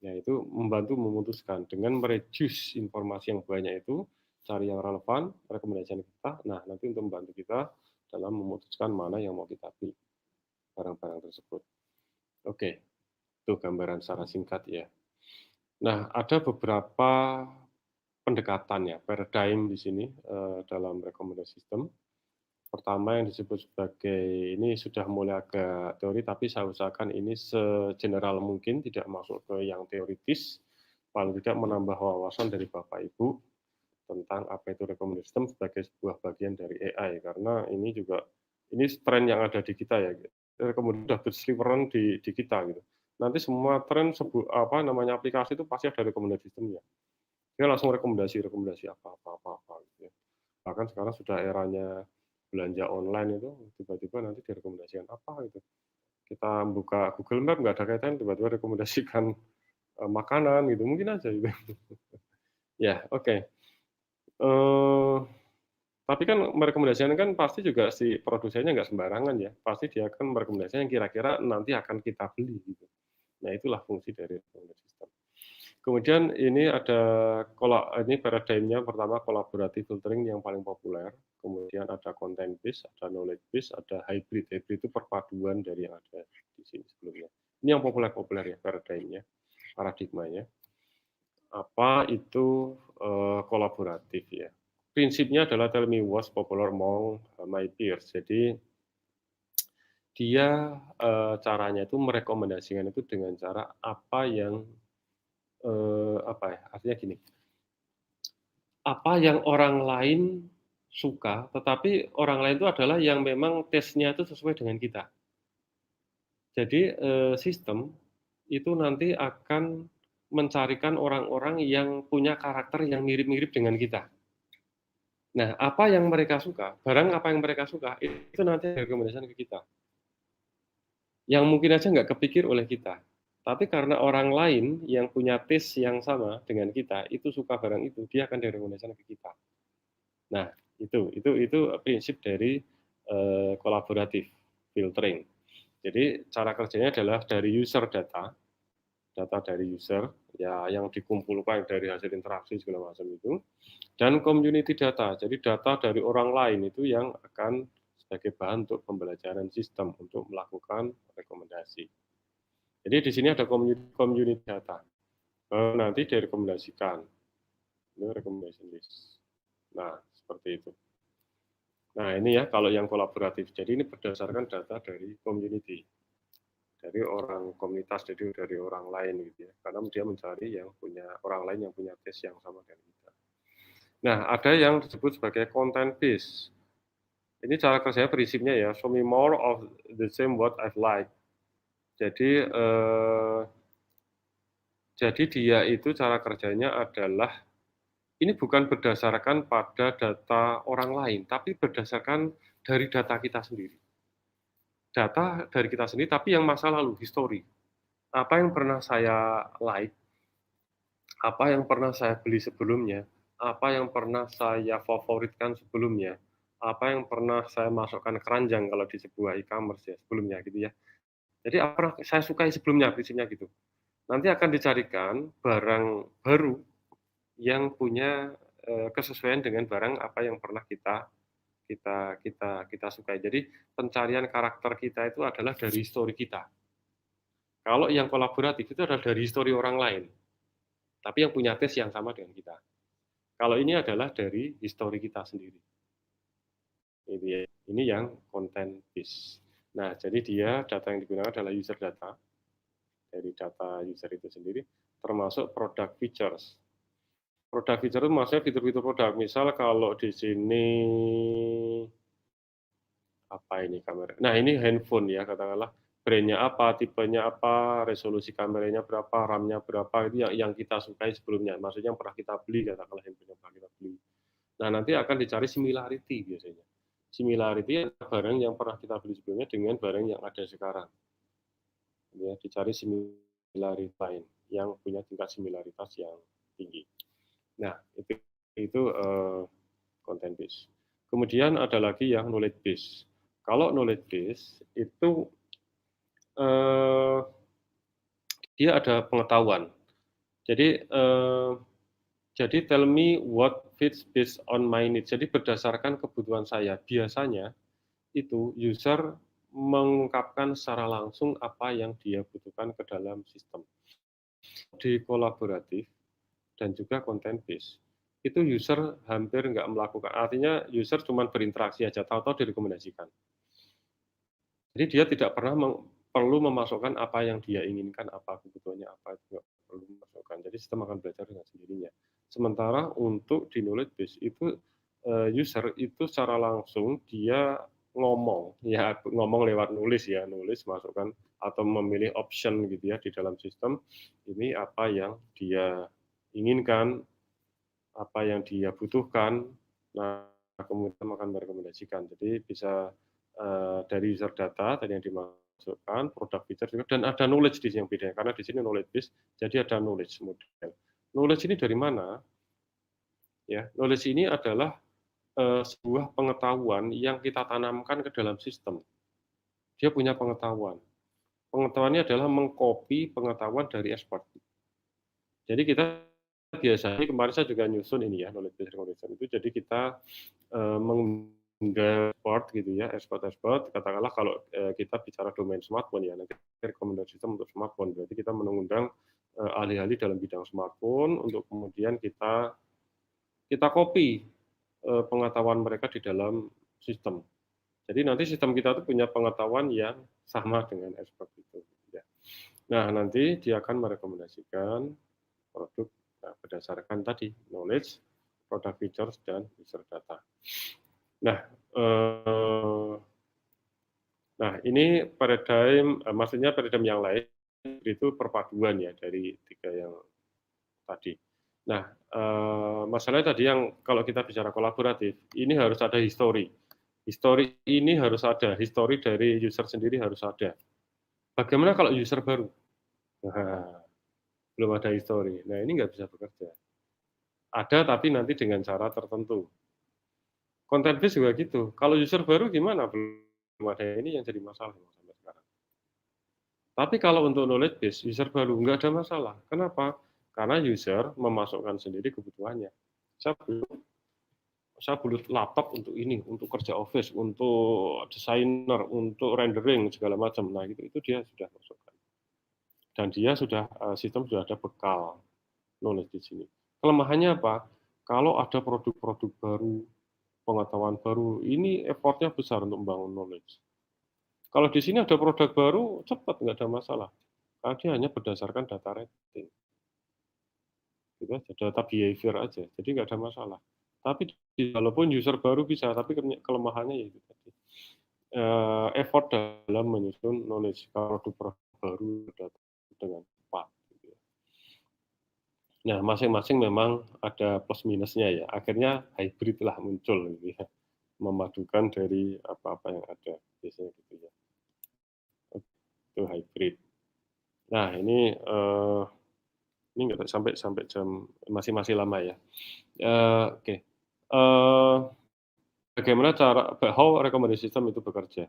Ya itu membantu memutuskan dengan mereduce informasi yang banyak itu, cari yang relevan, rekomendasi kita. Nah, nanti untuk membantu kita dalam memutuskan mana yang mau kita beli barang-barang tersebut. Oke, itu gambaran secara singkat ya. Nah, ada beberapa pendekatan ya, paradigm di sini dalam recommendation system. Pertama yang disebut sebagai ini sudah mulai agak teori, tapi saya usahakan ini segeneral mungkin, tidak masuk ke yang teoritis, paling tidak menambah wawasan dari Bapak Ibu tentang apa itu recommendation system sebagai sebuah bagian dari AI, karena ini tren yang ada di kita ya, kemudian sudah berseliweran di kita gitu. Nanti semua tren aplikasi itu pasti ada recommendation systemnya. Dia langsung rekomendasi apa gitu ya. Bahkan sekarang sudah eranya belanja online itu tiba-tiba nanti direkomendasikan apa gitu. kita buka Google Map nggak ada kaitan, tiba-tiba rekomendasikan makanan gitu, mungkin aja gitu. Ya, oke. Eh, tapi kan merekomendasikan kan pasti juga si produsennya nggak sembarangan ya, pasti dia akan merekomendasikan yang kira-kira nanti akan kita beli gitu. Nah, itulah fungsi dari recommendation system. Kemudian ini ada ini paradigmnya pertama collaborative filtering yang paling populer, kemudian ada content based, ada knowledge based, ada hybrid. Hybrid itu perpaduan dari yang ada di sini sebelumnya. Ini yang populer ya paradigmnya, paradigmanya. Apa itu kolaboratif ya? Prinsipnya adalah tell me what's popular among my peers. Jadi dia caranya itu merekomendasikan itu dengan cara apa yang apa ya? Artinya gini, apa yang orang lain suka, tetapi orang lain itu adalah yang memang taste-nya itu sesuai dengan kita. Jadi sistem itu nanti akan mencarikan orang-orang yang punya karakter yang mirip-mirip dengan kita. Nah, apa yang mereka suka, barang apa yang mereka suka, itu nanti direkomendasikan ke kita. Yang mungkin aja nggak kepikir oleh kita. Tapi karena orang lain yang punya taste yang sama dengan kita, itu suka barang itu, dia akan direkomendasikan ke kita. Nah, itu prinsip dari kolaboratif filtering. Jadi cara kerjanya adalah dari user data dari user ya yang dikumpulkan dari hasil interaksi segala macam itu, dan community data. Jadi data dari orang lain itu yang akan sebagai bahan untuk pembelajaran sistem untuk melakukan rekomendasi. Jadi di sini ada community data. Nanti direkomendasikan. Ini recommendation list. Nah, seperti itu. Nah, ini ya kalau yang kolaboratif. Jadi ini berdasarkan data dari community. Dari orang komunitas, jadi dari orang lain gitu ya. Karena dia mencari yang punya orang lain yang punya taste yang sama dengan kita. Nah, ada yang disebut sebagai content based. Ini cara kerjanya prinsipnya ya, show me more of the same what I like. Jadi dia itu cara kerjanya adalah ini bukan berdasarkan pada data orang lain, tapi berdasarkan dari data kita sendiri. Data dari kita sendiri, tapi yang masa lalu, history. Apa yang pernah saya like, apa yang pernah saya beli sebelumnya, apa yang pernah saya favoritkan sebelumnya, apa yang pernah saya masukkan keranjang kalau di sebuah e-commerce ya sebelumnya gitu ya. Jadi apa yang saya sukai sebelumnya, prinsipnya gitu. Nanti akan dicarikan barang baru yang punya kesesuaian dengan barang apa yang pernah kita sukai. Jadi pencarian karakter kita itu adalah dari histori kita. Kalau yang kolaboratif itu adalah dari histori orang lain, tapi yang punya taste yang sama dengan kita. Kalau ini adalah dari histori kita sendiri. Ini yang content based. Nah, jadi dia data yang digunakan adalah user data, dari data user itu sendiri, termasuk product features. Produk feature itu maksudnya fitur-fitur produk. Misal kalau di sini apa ini kamera? Nah, ini handphone ya katakanlah brandnya apa, tipenya apa, resolusi kameranya berapa, RAM-nya berapa, itu yang kita sukai sebelumnya. Maksudnya yang pernah kita beli katakanlah handphone yang pernah kita beli. Nah, nanti akan dicari similarity biasanya. Similarity adalah barang yang pernah kita beli sebelumnya dengan barang yang ada sekarang. Ya, dicari similarity lain yang punya tingkat similaritas yang tinggi. Nah, itu content base. Kemudian ada lagi yang knowledge base. Kalau knowledge base itu dia ada pengetahuan. Jadi tell me what fits based on my needs. Jadi berdasarkan kebutuhan saya. Biasanya itu user mengungkapkan secara langsung apa yang dia butuhkan ke dalam sistem. Di kolaboratif dan juga content base itu user hampir nggak melakukan, artinya user cuma berinteraksi aja, tahu-tahu direkomendasikan. Jadi dia tidak pernah perlu memasukkan apa yang dia inginkan, apa kebutuhannya, apa itu nggak perlu memasukkan. Jadi sistem akan belajar dengan sendirinya. Sementara untuk di knowledge base itu user itu secara langsung dia ngomong lewat nulis masukkan atau memilih option gitu ya di dalam sistem ini apa yang dia inginkan, apa yang dia butuhkan, nah kemudian akan merekomendasikan. Jadi bisa dari user data tadi yang dimaksud masukkan, produk feature juga, dan ada knowledge di sini yang bedanya. Karena di sini knowledge base, jadi ada knowledge model. Knowledge ini dari mana? Ya, knowledge ini adalah sebuah pengetahuan yang kita tanamkan ke dalam sistem. Dia punya pengetahuan. Pengetahuannya adalah mengcopy pengetahuan dari expert. Jadi kita biasanya kemarin saya juga nyusun ini ya knowledge base recognition itu. Jadi kita mengundang expert gitu ya, expert. Katakanlah kalau kita bicara domain smartphone ya, nanti rekomendasi sistem untuk smartphone. Berarti kita mengundang ahli-ahli dalam bidang smartphone untuk kemudian kita copy pengetahuan mereka di dalam sistem. Jadi nanti sistem kita itu punya pengetahuan yang sama dengan expert itu. Ya. Nah, nanti dia akan merekomendasikan produk berdasarkan tadi knowledge, product features, dan user data. Nah, ini paradigm, maksudnya paradigm yang lain itu perpaduan ya dari tiga yang tadi. Nah, masalahnya tadi yang kalau kita bicara kolaboratif, ini harus ada history. History ini harus ada, history dari user sendiri harus ada. Bagaimana kalau user baru? Nah, belum ada history. Nah, ini nggak bisa bekerja. Ada, tapi nanti dengan cara tertentu. Content base juga gitu. Kalau user baru gimana? Belum ada, ini yang jadi masalah sampai sekarang. Tapi kalau untuk knowledge base, user baru nggak ada masalah. Kenapa? Karena user memasukkan sendiri kebutuhannya. Saya butuh laptop untuk ini, untuk kerja office, untuk desainer, untuk rendering segala macam. Nah, itu dia sudah masukkan. Dan dia sudah sistem sudah ada bekal knowledge di sini. Kelemahannya apa? Kalau ada produk-produk baru, pengetahuan baru, ini effortnya besar untuk membangun knowledge. Kalau di sini ada produk baru, cepat, nggak ada masalah. Karena dia hanya berdasarkan data rating. Gitu aja, data behavior aja, jadi nggak ada masalah. Tapi walaupun user baru bisa, tapi kelemahannya ya itu tadi. Effort dalam menyusun knowledge produk baru dengan cepat. Gitu ya. Nah, masing-masing memang ada plus minusnya ya. Akhirnya hybrid lah muncul gitu ya. Memadukan dari apa-apa yang ada biasanya gitu ya. Itu hybrid. Nah, ini nggak sampai jam masih lama ya. Oke. Bagaimana cara how recommendation system itu bekerja?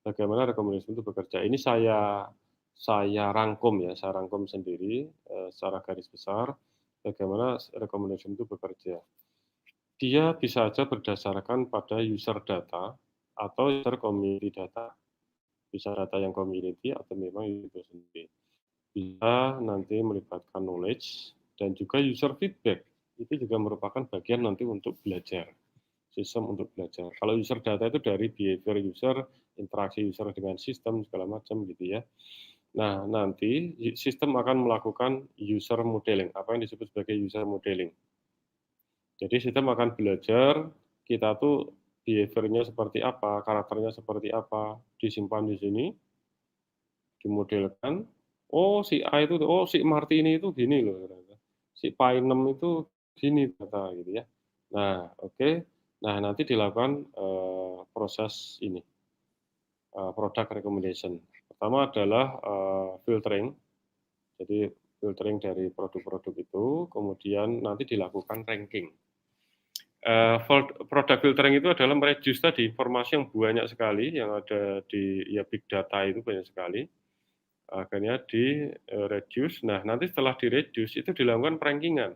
Bagaimana recommendation itu bekerja? Ini saya rangkum ya, saya rangkum sendiri secara garis besar bagaimana recommendation itu bekerja. Dia bisa saja berdasarkan pada user data atau user community data. Bisa data yang community atau memang user sendiri. Bisa nanti melibatkan knowledge dan juga user feedback. Itu juga merupakan bagian nanti untuk belajar. Sistem untuk belajar. Kalau user data itu dari behavior user, interaksi user dengan sistem, segala macam gitu ya. Nah, nanti sistem akan melakukan user modeling, apa yang disebut sebagai user modeling. Jadi sistem akan belajar, kita tuh behavior-nya seperti apa, karakternya seperti apa, disimpan di sini, dimodelkan. Oh, si A itu, oh si Martini itu gini loh, si Painem itu gini data gitu ya. Nah, oke. Nah, nanti dilakukan proses ini, product recommendation. Pertama adalah filtering, jadi filtering dari produk-produk itu, kemudian nanti dilakukan ranking. Product filtering itu adalah mereduce tadi informasi yang banyak sekali, yang ada di ya big data itu banyak sekali, akhirnya di reduce. Nah, nanti setelah di reduce itu dilakukan rankingan.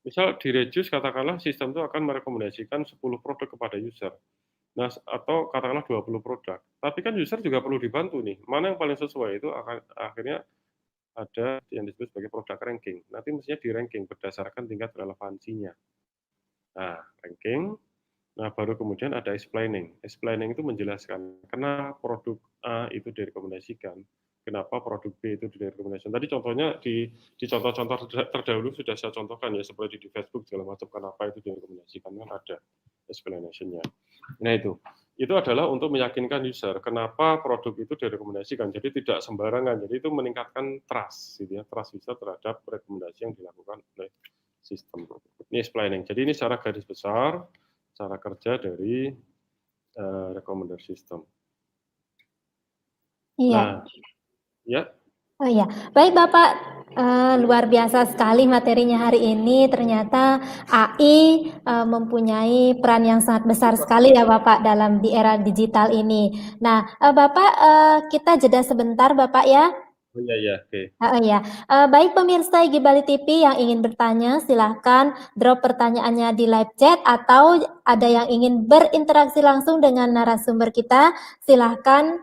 Misal di reduce, katakanlah sistem itu akan merekomendasikan 10 produk kepada user. Nah, atau katakanlah 20 produk. Tapi kan user juga perlu dibantu nih. Mana yang paling sesuai itu akan akhirnya ada yang disebut sebagai product ranking. Nanti mestinya di ranking berdasarkan tingkat relevansinya. Nah, ranking. Nah, baru kemudian ada explaining. Explaining itu menjelaskan kenapa produk A itu direkomendasikan, kenapa produk B itu direkomendasikan. Tadi contohnya di contoh-contoh terdahulu sudah saya contohkan ya, seperti di Facebook segala macam, kenapa itu direkomendasikan, kan ada explanation-nya. Nah, itu adalah untuk meyakinkan user kenapa produk itu direkomendasikan. Jadi tidak sembarangan. Jadi itu meningkatkan trust, gitu ya, trust user terhadap rekomendasi yang dilakukan oleh sistem. Ini explaining. Jadi ini secara garis besar cara kerja dari recommender system. Iya. Nah, ya. Oh iya, baik Bapak, luar biasa sekali materinya hari ini. Ternyata AI mempunyai peran yang sangat besar sekali ya Bapak dalam di era digital ini. Nah, Bapak, kita jeda sebentar Bapak ya. Oh iya, ya, oke. Ya, baik pemirsa Igi Bali TV yang ingin bertanya, silahkan drop pertanyaannya di live chat atau ada yang ingin berinteraksi langsung dengan narasumber kita, silahkan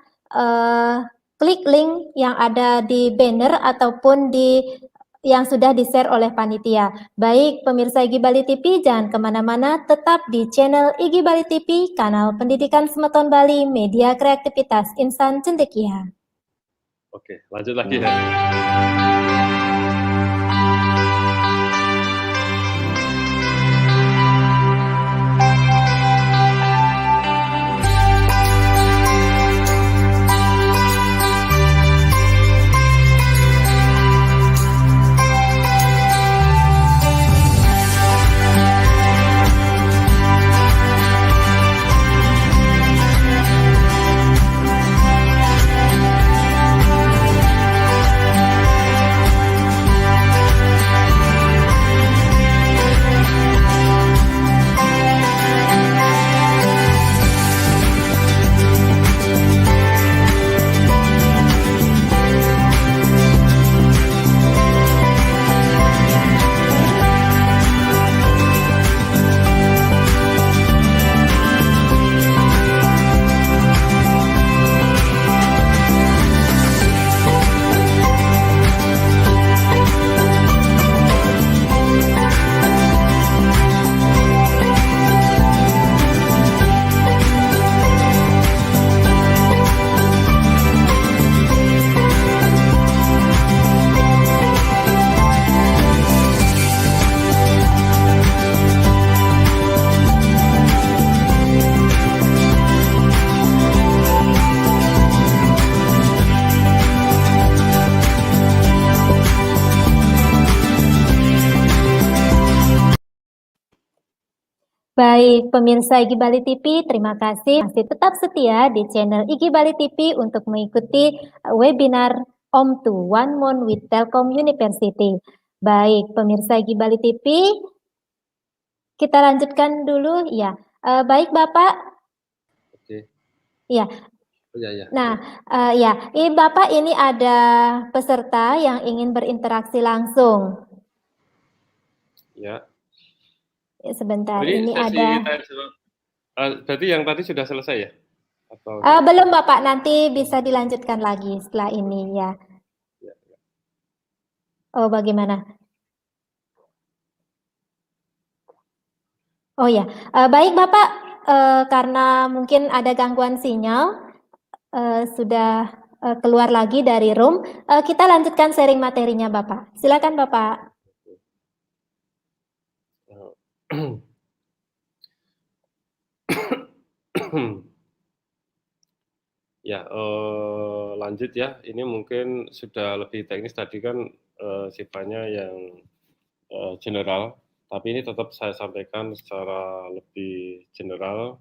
klik link yang ada di banner ataupun di yang sudah di-share oleh panitia. Baik pemirsa Igi Bali TV, jangan kemana-mana, tetap di channel Igi Bali TV, kanal pendidikan Semeton Bali, media kreativitas insan cendekia. Oke, lanjut lagi ya. Baik, pemirsa Igi Bali TV, terima kasih masih tetap setia di channel Igi Bali TV untuk mengikuti webinar Om to One Month with Telkom University. Baik, pemirsa Igi Bali TV, kita lanjutkan dulu ya. Baik Bapak. Oke. Ya. Oh iya, ya. Nah, ya, Bapak ini ada peserta yang ingin berinteraksi langsung. Ya. Sebentar, Jadi ini sesi ada. tanya jawab. Berarti yang tadi sudah selesai ya? Atau Belum Bapak, nanti bisa dilanjutkan lagi setelah ini ya. ya. Oh, bagaimana? Oh ya, baik Bapak, karena mungkin ada gangguan sinyal, sudah keluar lagi dari room, kita lanjutkan sharing materinya Bapak. Silakan Bapak. Ya, lanjut ya. Ini mungkin sudah lebih teknis tadi kan sifatnya yang general, tapi ini tetap saya sampaikan secara lebih general.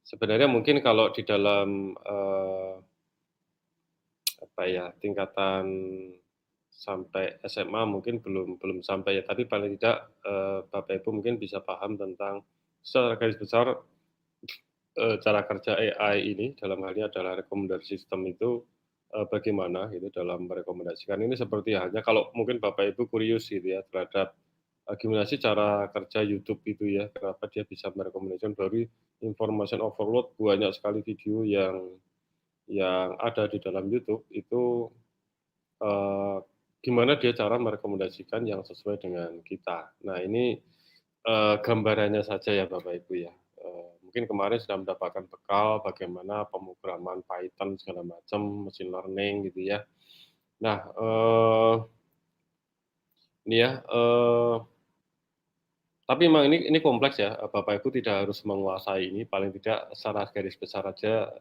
Sebenarnya mungkin kalau di dalam tingkatan sampai SMA mungkin belum sampai ya, tapi paling tidak Bapak Ibu mungkin bisa paham tentang secara garis besar cara kerja AI ini, dalam hal ini adalah rekomendasi sistem itu bagaimana gitu dalam merekomendasikan. Ini seperti halnya kalau mungkin Bapak Ibu kurius gitu ya terhadap gimana sih cara kerja YouTube itu ya, kenapa dia bisa merekomendasikan dari information overload, banyak sekali video yang ada di dalam YouTube itu gimana dia cara merekomendasikan yang sesuai dengan kita. Nah ini gambarannya saja ya Bapak Ibu ya. Mungkin kemarin sudah mendapatkan bekal bagaimana pemrograman Python segala macam, machine learning gitu ya. Nah ini ya, tapi memang ini kompleks ya, Bapak Ibu tidak harus menguasai ini, paling tidak secara garis besar aja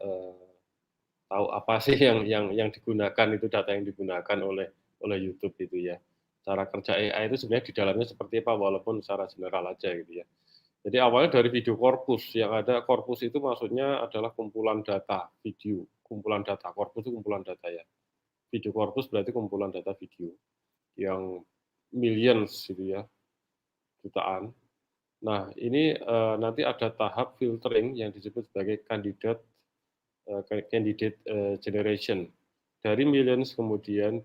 tahu apa sih yang digunakan itu, data yang digunakan oleh YouTube itu ya. Cara kerja AI itu sebenarnya di dalamnya seperti apa, walaupun secara general aja gitu ya. Jadi awalnya dari video corpus, yang ada corpus itu maksudnya adalah kumpulan data video, kumpulan data, corpus itu kumpulan data ya. Video corpus berarti kumpulan data video yang millions gitu ya, jutaan. Nah, ini nanti ada tahap filtering yang disebut sebagai candidate generation. Dari millions kemudian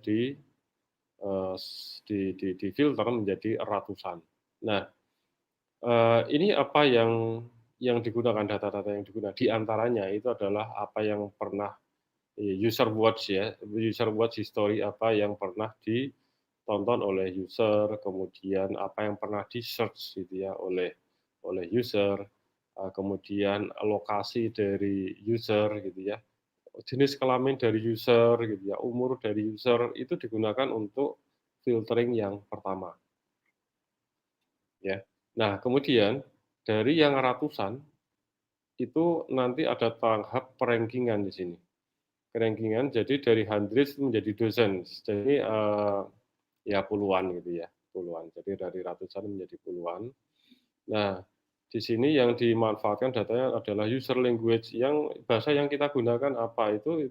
difilter menjadi ratusan. Nah, ini apa yang digunakan, data-data yang digunakan, di antaranya itu adalah apa yang pernah user watch ya, user watch history apa yang pernah ditonton oleh user, kemudian apa yang pernah di-search gitu ya oleh user, kemudian lokasi dari user gitu ya, jenis kelamin dari user gitu ya, umur dari user, itu digunakan untuk filtering yang pertama. Ya. Nah, kemudian dari yang ratusan itu nanti ada tahap perankingan di sini. Rankingan jadi dari hundreds menjadi dozens. Jadi ya puluhan gitu ya, puluhan. Jadi dari ratusan menjadi puluhan. Nah, di sini yang dimanfaatkan datanya adalah user language, yang bahasa yang kita gunakan apa itu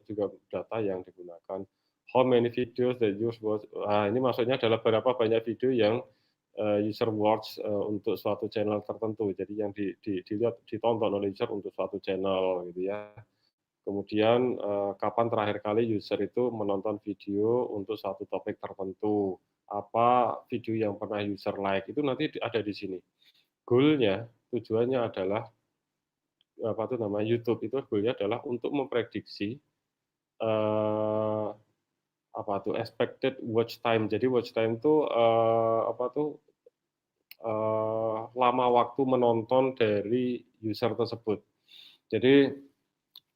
juga data yang digunakan. How many videos that use watch, ini maksudnya adalah berapa banyak video yang user watch untuk suatu channel tertentu. Jadi yang dilihat, ditonton oleh user untuk suatu channel gitu ya. Kemudian kapan terakhir kali user itu menonton video untuk suatu topik tertentu, apa video yang pernah user like, itu nanti ada di sini. Goal-nya, tujuannya adalah apa tuh namanya, YouTube itu goal-nya adalah untuk memprediksi apa tuh expected watch time. Jadi watch time itu apa tuh lama waktu menonton dari user tersebut. Jadi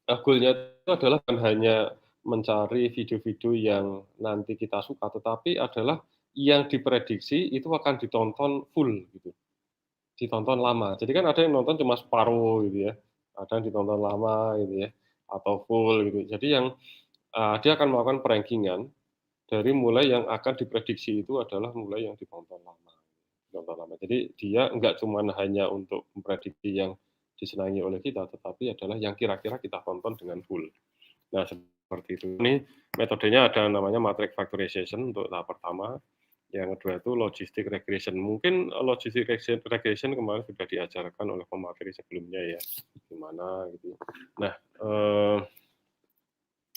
goal-nya itu adalah bukan hanya mencari video-video yang nanti kita suka, tetapi adalah yang diprediksi itu akan ditonton full gitu. Ditonton lama. Jadi kan ada yang nonton cuma separuh gitu ya, ada yang ditonton lama gitu ya, atau full gitu. Jadi yang dia akan melakukan perankingan dari mulai yang akan diprediksi itu adalah mulai yang ditonton lama. Ditonton lama. Jadi dia nggak cuma hanya untuk memprediksi yang disenangi oleh kita, tetapi adalah yang kira-kira kita tonton dengan full. Nah, seperti itu. Ini metodenya ada namanya matrix factorization untuk tahap pertama. Yang kedua itu logistic regression. Mungkin logistic regression kemarin sudah diajarkan oleh pemateri sebelumnya ya, gimana gitu. Nah,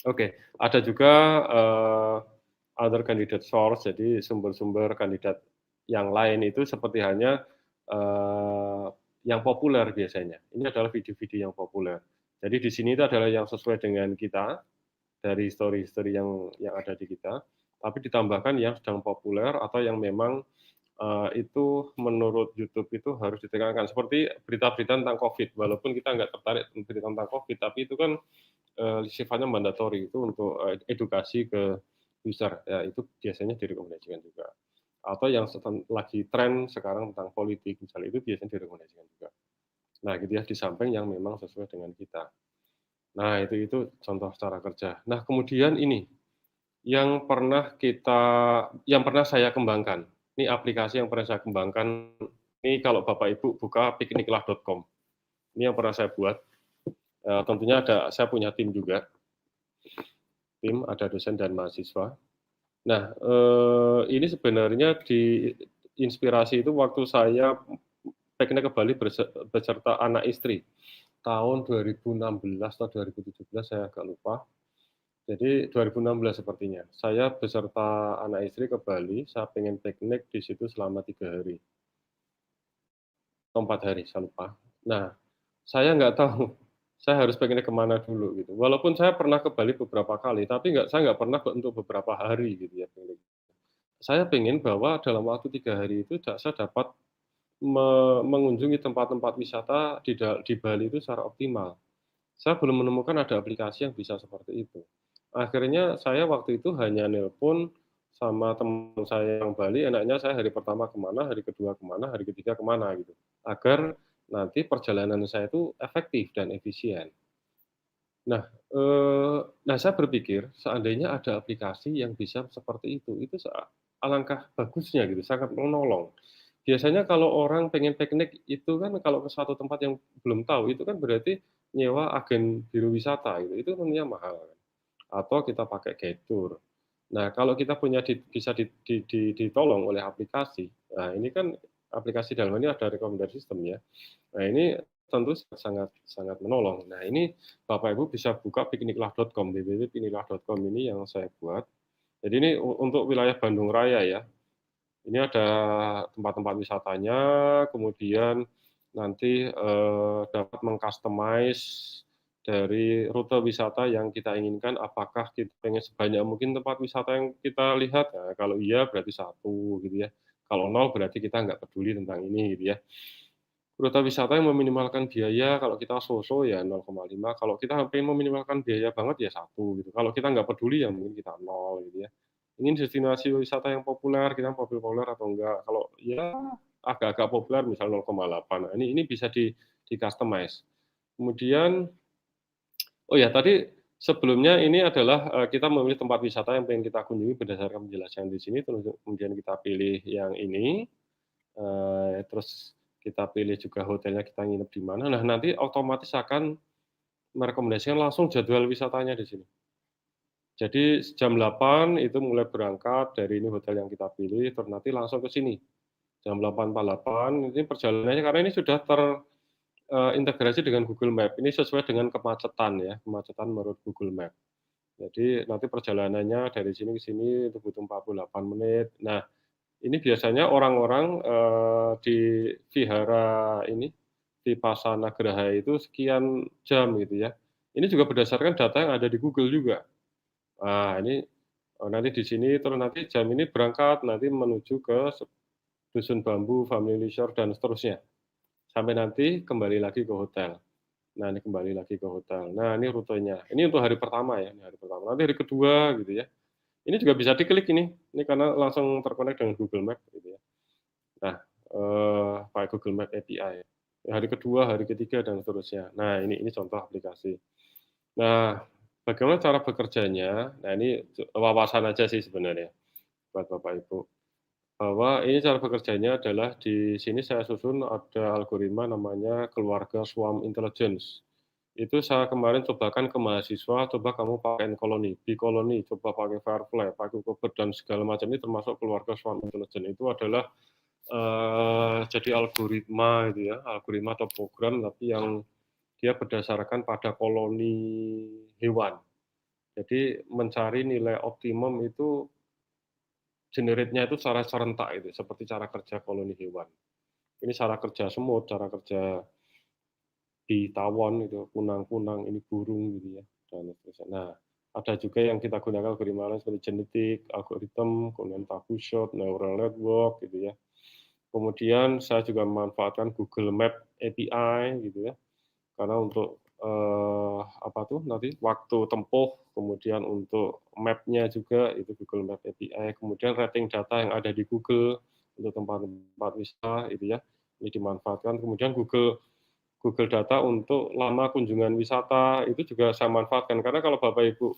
oke. Ada juga other candidate source, jadi sumber-sumber kandidat yang lain itu seperti hanya yang populer biasanya. Ini adalah video-video yang populer. Jadi di sini itu adalah yang sesuai dengan kita, dari history-history yang ada di kita, tapi ditambahkan yang sedang populer atau yang memang itu menurut YouTube itu harus ditekankan. Seperti berita-berita tentang COVID, walaupun kita nggak tertarik berita tentang COVID, tapi itu kan sifatnya mandatori, itu untuk edukasi ke user, ya itu biasanya direkomendasikan juga. Atau yang lagi tren sekarang tentang politik, misalnya, itu biasanya direkomendasikan juga. Nah, gitu ya, di samping yang memang sesuai dengan kita. Nah, itu contoh cara kerja. Nah, kemudian ini yang pernah saya kembangkan. Ini aplikasi yang pernah saya kembangkan. Ini kalau Bapak Ibu buka pikniklah.com. Ini yang pernah saya buat. Tentunya saya punya tim juga. Tim, ada dosen dan mahasiswa. Nah, ini sebenarnya diinspirasi itu waktu saya piknik ke Bali beserta anak istri. Tahun 2016 atau 2017, saya agak lupa. Jadi 2016 sepertinya. Saya beserta anak istri ke Bali, saya pengen piknik di situ selama 3 hari. Atau 4 hari, saya lupa. Nah, saya nggak tahu, saya harus piknik kemana dulu gitu. Walaupun saya pernah ke Bali beberapa kali, tapi saya nggak pernah untuk beberapa hari gitu ya piknik. Saya pengen bahwa dalam waktu 3 hari itu saya dapat mengunjungi tempat-tempat wisata di Bali itu secara optimal. Saya belum menemukan ada aplikasi yang bisa seperti itu. Akhirnya saya waktu itu hanya nelpon sama teman saya yang Bali, enaknya saya hari pertama kemana, hari kedua kemana, hari ketiga kemana gitu. Agar nanti perjalanan saya itu efektif dan efisien. Nah, saya berpikir seandainya ada aplikasi yang bisa seperti itu alangkah bagusnya gitu, sangat menolong. biasanya kalau orang pengen piknik itu kan kalau ke suatu tempat yang belum tahu, itu kan berarti nyewa agen biro wisata gitu, itu tentunya mahal kan, atau kita pakai guide tour. Nah, kalau kita punya bisa ditolong oleh aplikasi, nah ini kan aplikasi dalam hal ini ada recommender system ya. Nah, ini tentu sangat sangat menolong. Nah, ini Bapak Ibu bisa buka pikniklah.com, www.pikniklah.com ini yang saya buat. Jadi ini untuk wilayah Bandung Raya ya. Ini ada tempat-tempat wisatanya, kemudian nanti, dapat meng-customize dari rute wisata yang kita inginkan, apakah kita pengen sebanyak mungkin tempat wisata yang kita lihat, nah kalau iya berarti satu gitu ya, kalau nol berarti kita nggak peduli tentang ini gitu ya. Rute wisata yang meminimalkan biaya, kalau kita so-so ya 0,5, kalau kita pengen meminimalkan biaya banget ya satu gitu, kalau kita nggak peduli ya mungkin kita nol gitu ya. Ingin destinasi wisata yang populer, kita populer atau enggak, kalau ya agak-agak populer misal 0,8, nah ini bisa di-customize. Kemudian oh ya tadi sebelumnya ini adalah, kita memilih tempat wisata yang pengen kita kunjungi berdasarkan penjelasan di sini, terus kemudian kita pilih yang ini, terus kita pilih juga hotelnya kita nginep di mana, nah nanti otomatis akan merekomendasikan langsung jadwal wisatanya di sini. Jadi jam 8 itu mulai berangkat dari ini hotel yang kita pilih, terus nanti langsung ke sini. Jam 8.48 ini perjalanannya karena ini sudah integrasi dengan Google Map. Ini sesuai dengan kemacetan ya, kemacetan menurut Google Map. Jadi nanti perjalanannya dari sini ke sini itu butuh 48 menit. Nah, ini biasanya orang-orang, di vihara ini, di Pasana Graha itu sekian jam gitu ya. Ini juga berdasarkan data yang ada di Google juga. Nah, ini, nanti di sini terus nanti jam ini berangkat, nanti menuju ke Dusun Bambu, Family Resort, dan seterusnya. Sampai nanti kembali lagi ke hotel. Nah, ini kembali lagi ke hotel. Nah, ini rutenya. Ini untuk hari pertama ya, ini hari pertama. Nanti hari kedua gitu ya. Ini juga bisa diklik ini karena langsung terkonek dengan Google Map gitu ya. Nah, pakai Google Map API. Hari kedua, hari ketiga, dan seterusnya. Nah, ini contoh aplikasi. Nah, bagaimana cara bekerjanya? Nah, ini wawasan aja sih sebenarnya buat Bapak Ibu. Bahwa ini cara bekerjanya adalah di sini saya susun ada algoritma namanya keluarga swarm intelligence. Itu saya kemarin cobakan ke mahasiswa, coba kamu pakai koloni, Bkoloni, coba pakai Firefly, pakai Cooper, dan segala macam ini termasuk keluarga swarm intelligence. Itu adalah jadi algoritma gitu ya, algoritma atau program tapi yang dia berdasarkan pada koloni hewan. Jadi mencari nilai optimum itu generate-nya itu secara serentak itu, seperti cara kerja koloni hewan. Ini cara kerja semut, cara kerja di tawon itu, kunang-kunang, ini burung gitu ya, dan seterusnya. Nah, ada juga yang kita gunakan algoritma seperti genetik, algoritma, kemudian tabu shot, neural network gitu ya. Kemudian saya juga memanfaatkan Google Map API gitu ya, karena untuk, apa tuh nanti waktu tempuh, kemudian untuk map-nya juga itu Google Map API, kemudian rating data yang ada di Google untuk tempat-tempat wisata itu ya, ini dimanfaatkan. Kemudian Google Data untuk lama kunjungan wisata itu juga saya manfaatkan, karena kalau Bapak Ibu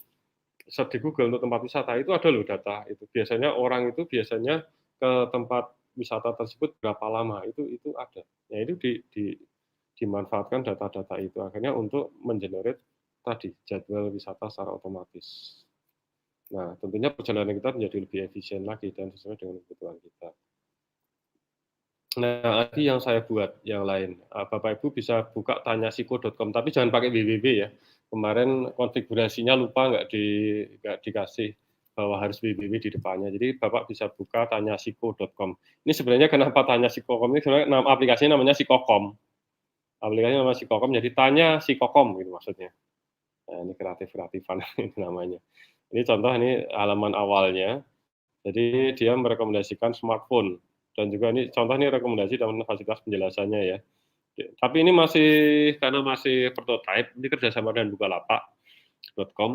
search di Google untuk tempat wisata itu ada loh data itu. Biasanya orang itu biasanya ke tempat wisata tersebut berapa lama, itu ada. Nah, itu dimanfaatkan data-data itu akhirnya untuk mengenerate tadi jadwal wisata secara otomatis. Nah, tentunya perjalanan kita menjadi lebih efisien lagi dan sesuai dengan kebutuhan kita. Nah, lagi yang saya buat yang lain, Bapak Ibu bisa buka tanyasiko.com, tapi jangan pakai www ya. Kemarin konfigurasinya lupa nggak dikasih bahwa harus www di depannya. Jadi Bapak bisa buka tanyasiko.com. Ini sebenarnya kenapa tanyasiko.com ini sebenarnya aplikasinya namanya Sikokom. Aplikasinya namanya Sikokom, jadi tanya Sikokom gitu maksudnya. Nah, ini kreatif-kreatifan itu namanya. Ini contoh ini halaman awalnya. Jadi dia merekomendasikan smartphone dan juga ini contoh ini rekomendasi dan fasilitas penjelasannya ya. Tapi ini masih karena masih prototype, ini kerjasama dengan Bukalapak.com.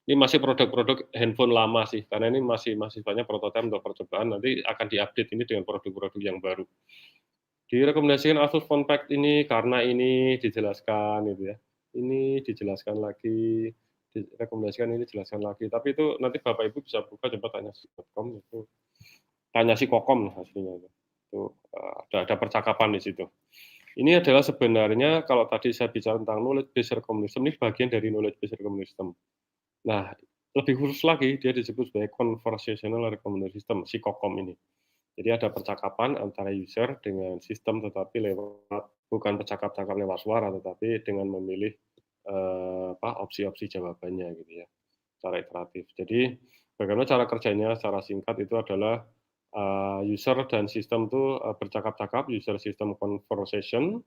Ini masih produk-produk handphone lama sih, karena ini masih sifatnya prototype untuk percobaan. Nanti akan diupdate ini dengan produk-produk yang baru. Direkomendasikan Asus Compact ini karena ini dijelaskan gitu ya. Ini dijelaskan lagi, direkomendasikan ini dijelaskan lagi. Tapi itu nanti Bapak Ibu bisa buka coba tanya.com itu tanya si Kokom aslinya itu ada percakapan di situ. Ini adalah sebenarnya kalau tadi saya bicara tentang knowledge based recommendation system, ini bagian dari knowledge based recommendation system. Nah, lebih khusus lagi dia disebut sebagai conversational recommendation system, si Kokom ini. Jadi ada percakapan antara user dengan sistem, tetapi lewat bukan percakapan lewat suara, tetapi dengan memilih opsi-opsi jawabannya gitu ya, secara iteratif. Jadi bagaimana cara kerjanya secara singkat itu adalah user dan sistem itu bercakap-cakap, user system conversation.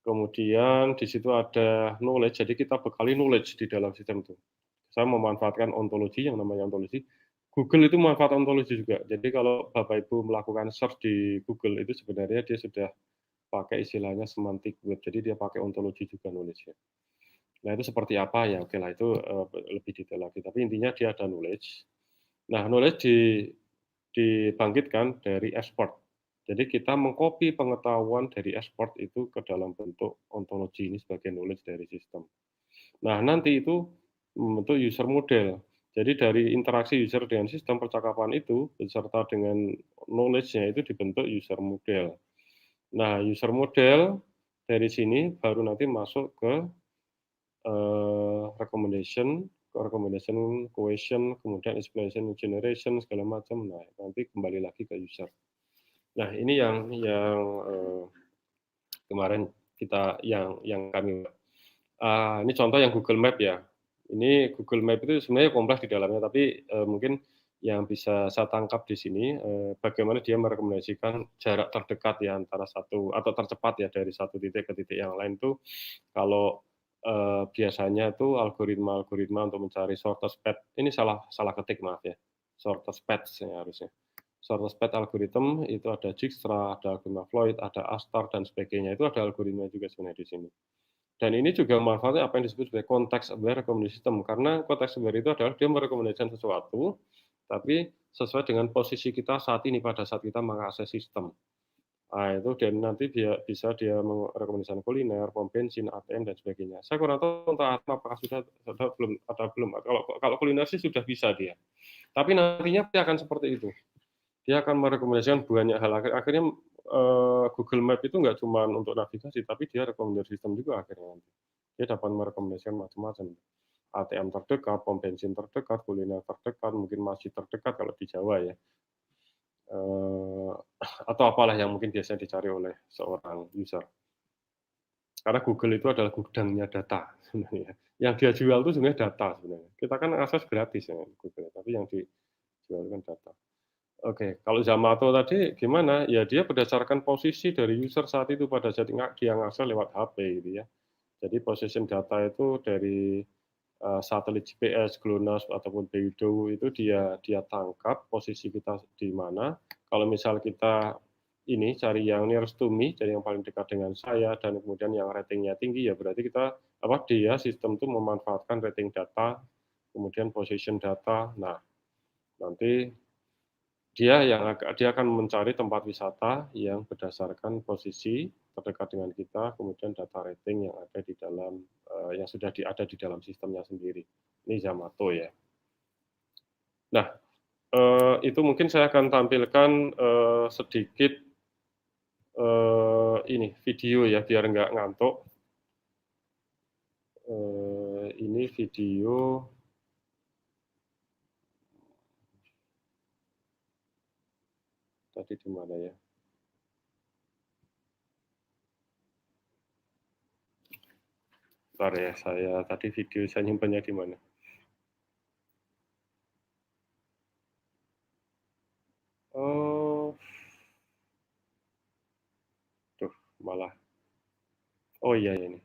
Kemudian di situ ada knowledge, jadi kita bekali knowledge di dalam sistem itu. Saya memanfaatkan ontologi, yang namanya ontologi. Google itu memanfaatkan ontologi juga. Jadi kalau Bapak Ibu melakukan search di Google itu sebenarnya dia sudah pakai istilahnya semantic web. Jadi dia pakai ontologi juga knowledge-nya. Nah itu seperti apa ya? Oke lah itu lebih detail lagi. Tapi intinya dia ada knowledge. Nah knowledge dibangkitkan dari export. Jadi kita mengcopy pengetahuan dari export itu ke dalam bentuk ontologi ini sebagai knowledge dari sistem. Nah nanti itu membentuk user model. Jadi dari interaksi user dengan sistem percakapan itu beserta dengan knowledge-nya itu dibentuk user model. Nah user model dari sini baru nanti masuk ke recommendation, question, kemudian explanation generation segala macam. Nah nanti kembali lagi ke user. Nah ini yang kemarin kita yang kami ini contoh yang Google Map ya. Ini Google Map itu sebenarnya kompleks di dalamnya, tapi mungkin yang bisa saya tangkap di sini bagaimana dia merekomendasikan jarak terdekat ya antara satu atau tercepat ya dari satu titik ke titik yang lain tuh kalau biasanya tuh algoritma untuk mencari shortest path ini salah ketik maaf ya, shortest path ya harusnya. Shortest path algorithm itu ada Dijkstra, ada algoritma Floyd, ada Astar dan sebagainya. Itu ada algoritma juga sebenarnya di sini. Dan ini juga manfaatnya apa yang disebut sebagai context aware recommendation system. Karena context aware itu adalah dia merekomendasikan sesuatu, tapi sesuai dengan posisi kita saat ini pada saat kita mengakses sistem. Nah, itu dan nanti dia bisa merekomendasikan kuliner, pom bensin, ATM dan sebagainya. Saya kurang tahu untuk ATM apakah sudah belum atau belum. Kalau kuliner sih sudah bisa dia. Tapi nantinya dia akan seperti itu. Dia akan merekomendasikan banyak hal. Akhirnya Google Map itu nggak cuma untuk navigasi, tapi dia rekomendasi sistem juga akhirnya nanti. Dia dapat merekomendasikan macam-macam. ATM terdekat, pom bensin terdekat, kuliner terdekat, mungkin masjid terdekat kalau di Jawa ya. Atau apalah yang mungkin biasanya dicari oleh seorang user. Karena Google itu adalah gudangnya data sebenarnya. Yang dia jual itu sebenarnya data sebenarnya. Kita kan akses gratis ya Google, tapi yang dijual kan data. Oke, kalau Zamato tadi gimana? Ya dia berdasarkan posisi dari user saat itu pada saat dia ngakses lewat HP gitu ya. Jadi position data itu dari satelit GPS, GLONASS ataupun BeiDou itu dia tangkap posisi kita di mana. Kalau misal kita ini cari yang nearest to me, jadi yang paling dekat dengan saya dan kemudian yang ratingnya tinggi ya berarti kita dia sistem itu memanfaatkan rating data, kemudian position data. Nah, nanti dia akan mencari tempat wisata yang berdasarkan posisi terdekat dengan kita, kemudian data rating yang ada di dalam yang sudah ada di dalam sistemnya sendiri. Ini Zamato ya. Nah, itu mungkin saya akan tampilkan sedikit ini video ya biar nggak ngantuk. Ini video. Tadi di mana ya? Bentar ya, saya tadi video saya nyimpannya di mana? Tuh, malah. Oh iya ini.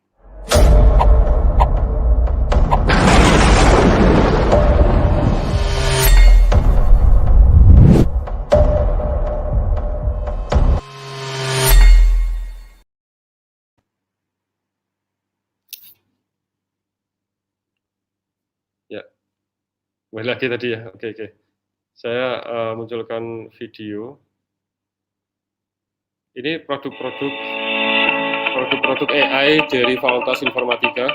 Ya, kembali lagi tadi ya. Oke. Saya munculkan video. Ini produk AI dari Fakultas Informatika.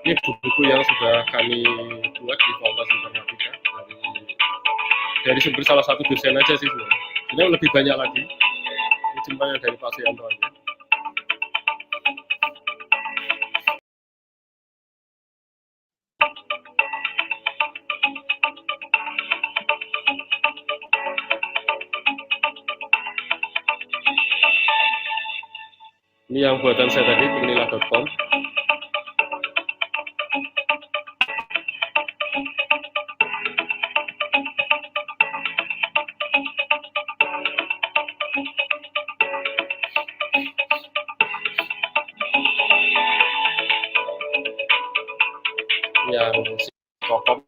Ini buku-buku yang sudah kami buat di Fakultas Informatika dari sumber salah satu dosen aja sih sebenarnya. Sebenarnya lebih banyak lagi. Ini cuma yang dari Pak Sianto aja. Ini yang buatan saya tadi, penila.com. Yang Psikokom.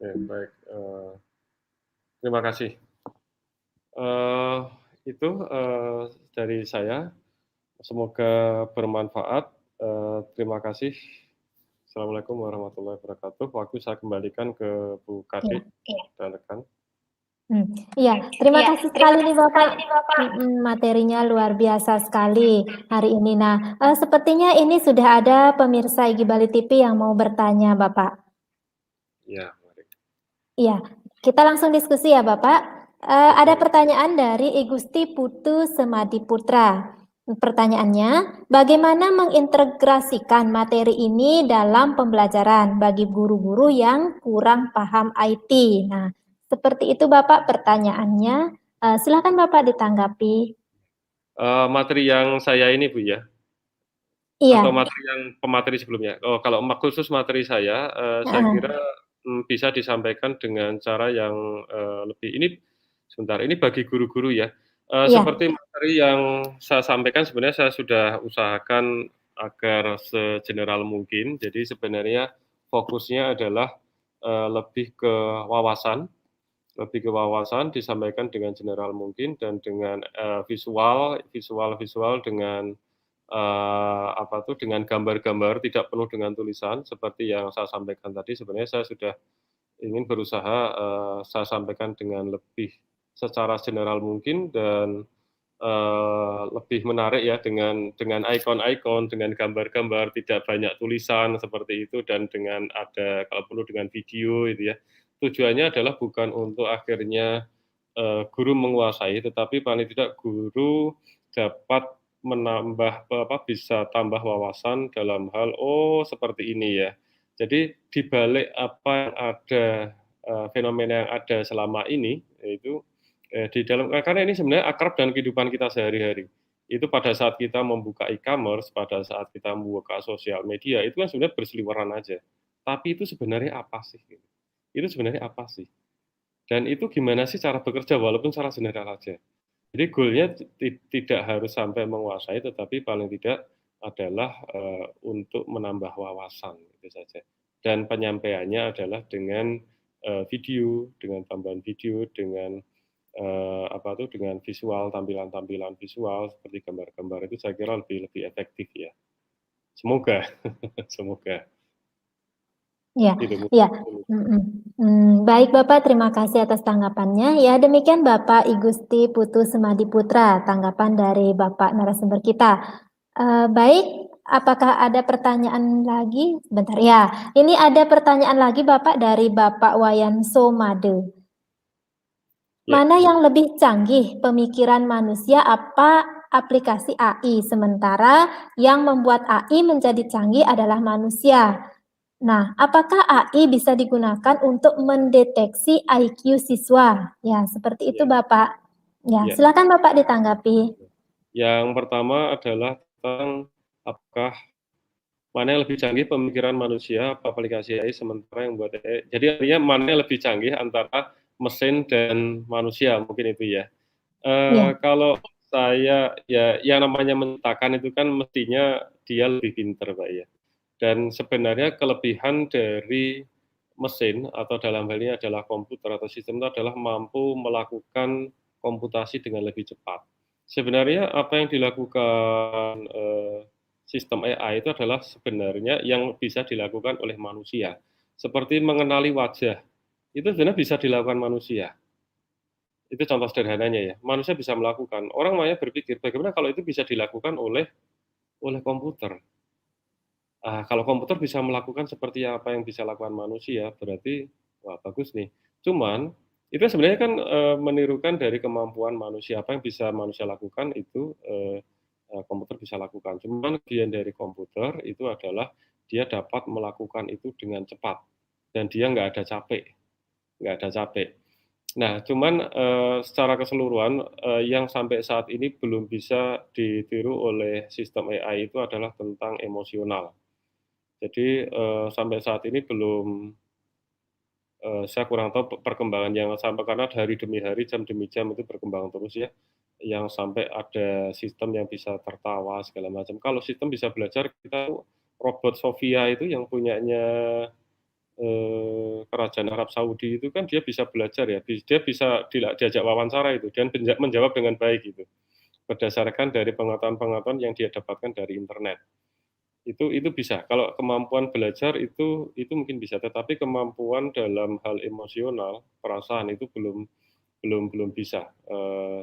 Baik, terima kasih. Itu dari saya. Semoga bermanfaat. Terima kasih. Assalamualaikum warahmatullahi wabarakatuh. Waktu saya kembalikan ke Bu Kadek dan rekan. Iya, terima kasih sekali nih Bapak. Materinya luar biasa sekali hari ini. Nah, sepertinya ini sudah ada pemirsa Igi Bali TV yang mau bertanya, Bapak. Ya, mari. Iya, kita langsung diskusi ya, Bapak. Ada pertanyaan dari Igusti Putu Semadi Putra. Pertanyaannya, bagaimana mengintegrasikan materi ini dalam pembelajaran bagi guru-guru yang kurang paham IT? Nah, seperti itu Bapak pertanyaannya. Silakan Bapak ditanggapi. Materi yang saya ini Bu ya? Iya. Atau materi yang pemateri sebelumnya? Oh, kalau khusus materi saya kira bisa disampaikan dengan cara yang lebih ini. Sebentar, ini bagi guru-guru ya. Seperti materi yang saya sampaikan sebenarnya saya sudah usahakan agar segeneral mungkin. Jadi sebenarnya fokusnya adalah lebih ke wawasan disampaikan dengan general mungkin dan dengan visual dengan dengan gambar-gambar, tidak penuh dengan tulisan seperti yang saya sampaikan tadi. Sebenarnya saya sudah ingin berusaha saya sampaikan dengan lebih secara general mungkin dan lebih menarik ya dengan ikon-ikon, dengan gambar-gambar, tidak banyak tulisan seperti itu dan dengan ada kalau perlu dengan video gitu ya. Tujuannya adalah bukan untuk akhirnya guru menguasai, tetapi paling tidak guru dapat menambah bisa tambah wawasan dalam hal, "Oh seperti ini ya." Jadi di balik apa yang ada, fenomena yang ada selama ini, yaitu di dalam karena ini sebenarnya akrab dengan kehidupan kita sehari-hari. Itu pada saat kita membuka e-commerce, pada saat kita membuka sosial media, itu kan sebenarnya berseliweran aja. Tapi itu sebenarnya apa sih? Gitu. Itu sebenarnya apa sih? Dan itu gimana sih cara bekerja walaupun secara general aja. Jadi goal-nya tidak harus sampai menguasai, tetapi paling tidak adalah untuk menambah wawasan, itu saja. Dan penyampaiannya adalah dengan video, dengan tambahan video, dengan dengan visual, tampilan-tampilan visual seperti gambar-gambar itu saya kira lebih efektif ya. Semoga, semoga. Ya, Gitu. ya. Baik Bapak, terima kasih atas tanggapannya. Ya, demikian Bapak Igusti Putu Semadi Putra, tanggapan dari Bapak narasumber kita. Baik, apakah ada pertanyaan lagi? Sebentar ya, ini ada pertanyaan lagi Bapak dari Bapak Wayan Somade. Ya. Mana yang lebih canggih, pemikiran manusia apa aplikasi AI? Sementara yang membuat AI menjadi canggih adalah manusia. Nah, apakah AI bisa digunakan untuk mendeteksi IQ siswa? Ya, seperti itu Ya. Bapak. Ya, Ya. silakan Bapak ditanggapi. Yang pertama adalah tentang apakah mana yang lebih canggih pemikiran manusia apa aplikasi AI sementara yang buat AI. Jadi artinya mana yang lebih canggih antara mesin dan manusia mungkin itu ya. Ya, Kalau saya ya yang namanya menciptakan itu kan mestinya dia lebih pintar Pak ya. Dan sebenarnya kelebihan dari mesin atau dalam hal ini adalah komputer atau sistem itu adalah mampu melakukan komputasi dengan lebih cepat. Sebenarnya apa yang dilakukan sistem AI itu adalah sebenarnya yang bisa dilakukan oleh manusia. Seperti mengenali wajah, itu sebenarnya bisa dilakukan manusia. Itu contoh sederhananya ya. Manusia bisa melakukan. Orang makanya berpikir, bagaimana kalau itu bisa dilakukan oleh komputer? Kalau komputer bisa melakukan seperti apa yang bisa lakukan manusia, berarti wah bagus nih. Cuman itu sebenarnya kan menirukan dari kemampuan manusia. Apa yang bisa manusia lakukan itu komputer bisa lakukan. Cuman kelebihan dari komputer itu adalah dia dapat melakukan itu dengan cepat dan dia nggak ada capek. Nah, cuman secara keseluruhan yang sampai saat ini belum bisa ditiru oleh sistem AI itu adalah tentang emosional. Jadi sampai saat ini belum saya kurang tahu perkembangan yang sampai karena hari demi hari, jam demi jam itu berkembang terus ya, yang sampai ada sistem yang bisa tertawa segala macam. Kalau sistem bisa belajar, kita robot Sofia itu yang punyanya Kerajaan Arab Saudi itu kan dia bisa belajar ya, dia bisa diajak wawancara itu dan menjawab dengan baik gitu, berdasarkan dari pengetahuan-pengetahuan yang dia dapatkan dari internet. Itu bisa. Kalau kemampuan belajar itu mungkin bisa, tetapi kemampuan dalam hal emosional, perasaan itu belum bisa.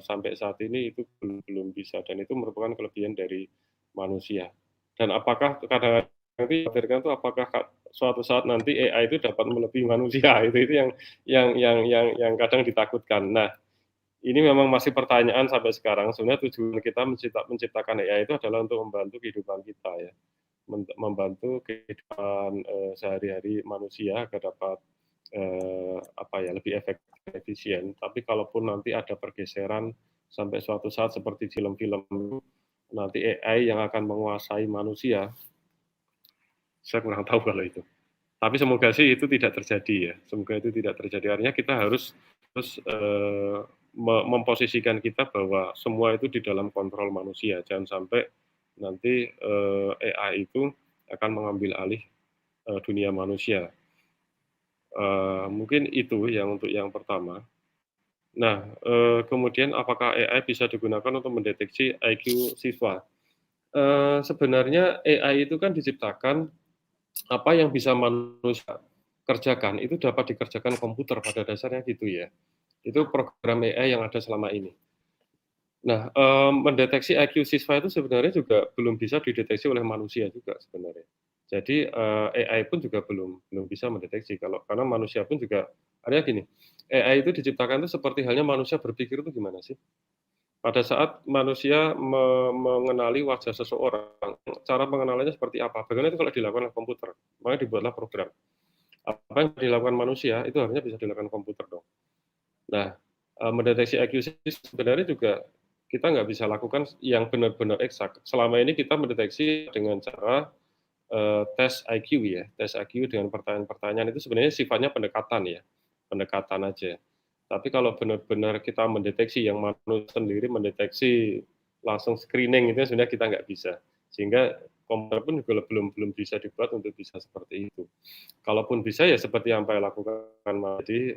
Sampai saat ini itu belum bisa dan itu merupakan kelebihan dari manusia. Dan apakah kadang nanti dikhawatirkan itu apakah suatu saat nanti AI itu dapat melebihi manusia, itu yang kadang ditakutkan. Nah, ini memang masih pertanyaan sampai sekarang. Sebenarnya tujuan kita menciptakan AI itu adalah untuk membantu kehidupan kita ya. Membantu kehidupan sehari-hari manusia agar dapat lebih efektif, efisien. Tapi kalaupun nanti ada pergeseran sampai suatu saat seperti film-film nanti AI yang akan menguasai manusia, saya kurang tahu kalau itu. Tapi semoga sih itu tidak terjadi ya. Semoga itu tidak terjadi. Artinya kita harus terus memposisikan kita bahwa semua itu di dalam kontrol manusia. Jangan sampai nanti AI itu akan mengambil alih dunia manusia. Mungkin itu yang untuk yang pertama. Nah, kemudian apakah AI bisa digunakan untuk mendeteksi IQ siswa? Sebenarnya AI itu kan diciptakan, apa yang bisa manusia kerjakan itu dapat dikerjakan komputer pada dasarnya gitu ya. Itu program AI yang ada selama ini. Nah, mendeteksi IQ siswa itu sebenarnya juga belum bisa dideteksi oleh manusia juga sebenarnya. Jadi, AI pun juga belum bisa mendeteksi karena manusia pun juga artinya gini, AI itu diciptakan itu seperti halnya manusia berpikir itu gimana sih? Pada saat manusia mengenali wajah seseorang, cara pengenalannya seperti apa? Bagaimana itu kalau dilakukan oleh komputer? Makanya dibuatlah program. Apa yang dilakukan manusia itu harusnya bisa dilakukan komputer dong. Nah, mendeteksi IQ sebenarnya juga kita nggak bisa lakukan yang benar-benar eksak. Selama ini kita mendeteksi dengan cara tes IQ ya, tes IQ dengan pertanyaan-pertanyaan itu sebenarnya sifatnya pendekatan ya, pendekatan aja. Tapi kalau benar-benar kita mendeteksi yang manusia sendiri mendeteksi langsung screening itu sebenarnya kita nggak bisa. Sehingga komputer pun juga belum bisa dibuat untuk bisa seperti itu. Kalaupun bisa ya seperti yang saya lakukan tadi,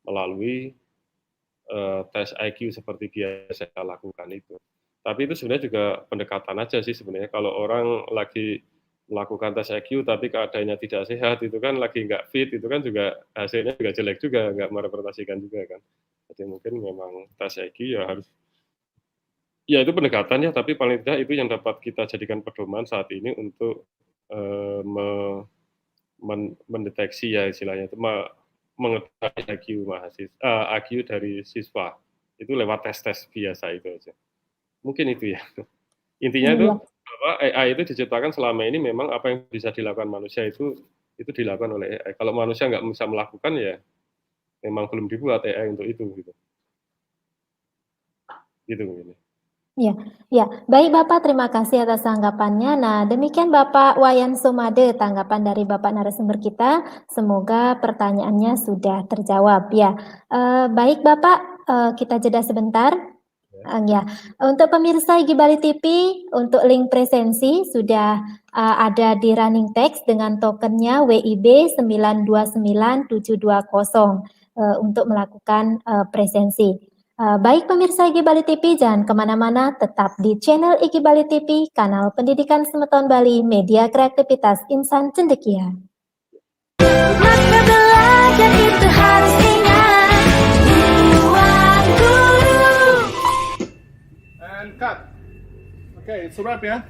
melalui tes IQ seperti biasa saya lakukan itu. Tapi itu sebenarnya juga pendekatan aja sih sebenarnya. Kalau orang lagi melakukan tes IQ tapi keadaannya tidak sehat, itu kan lagi nggak fit, itu kan juga hasilnya juga jelek juga, nggak merepresentasikan juga kan. Jadi mungkin memang tes IQ ya harus, ya itu pendekatan ya, tapi paling tidak itu yang dapat kita jadikan pedoman saat ini untuk mendeteksi ya istilahnya itu mengetahui IQ dari siswa itu lewat tes-tes biasa itu aja. Mungkin itu ya. Intinya itu Iya. bahwa AI itu diciptakan selama ini memang apa yang bisa dilakukan manusia itu dilakukan oleh AI. Kalau manusia nggak bisa melakukan ya memang belum dibuat AI untuk itu gitu. Gitu mungkin. Ya, ya. Baik Bapak, terima kasih atas tanggapannya. Nah, demikian Bapak Wayan Sumade, tanggapan dari Bapak narasumber kita. Semoga pertanyaannya sudah terjawab. Ya, baik Bapak, kita jeda sebentar. Ya, untuk pemirsa Igi Bali TV, untuk link presensi sudah ada di running text dengan tokennya WIB 929720 untuk melakukan presensi. Baik pemirsa Igi Bali TV, jangan kemana-mana, tetap di channel Igi Bali TV, kanal pendidikan Semeton Bali, media kreativitas insan cendekia. Maka belajar itu harus ingat ruang guru. And cut. Okay, it's a wrap ya.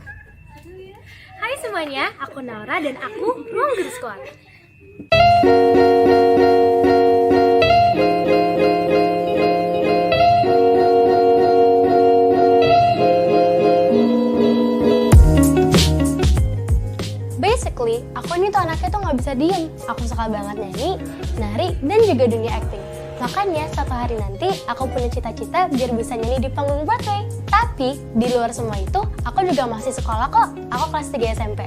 Hai semuanya, aku Naura dan aku Ruang Guru Squad. Basically, aku ini tuh anaknya tuh nggak bisa diem. Aku suka banget nyanyi, nari, dan juga dunia acting. Makanya suatu hari nanti aku punya cita-cita biar bisa nyanyi di panggung Broadway. Tapi di luar semua itu, aku juga masih sekolah kok. Aku kelas 3 SMP.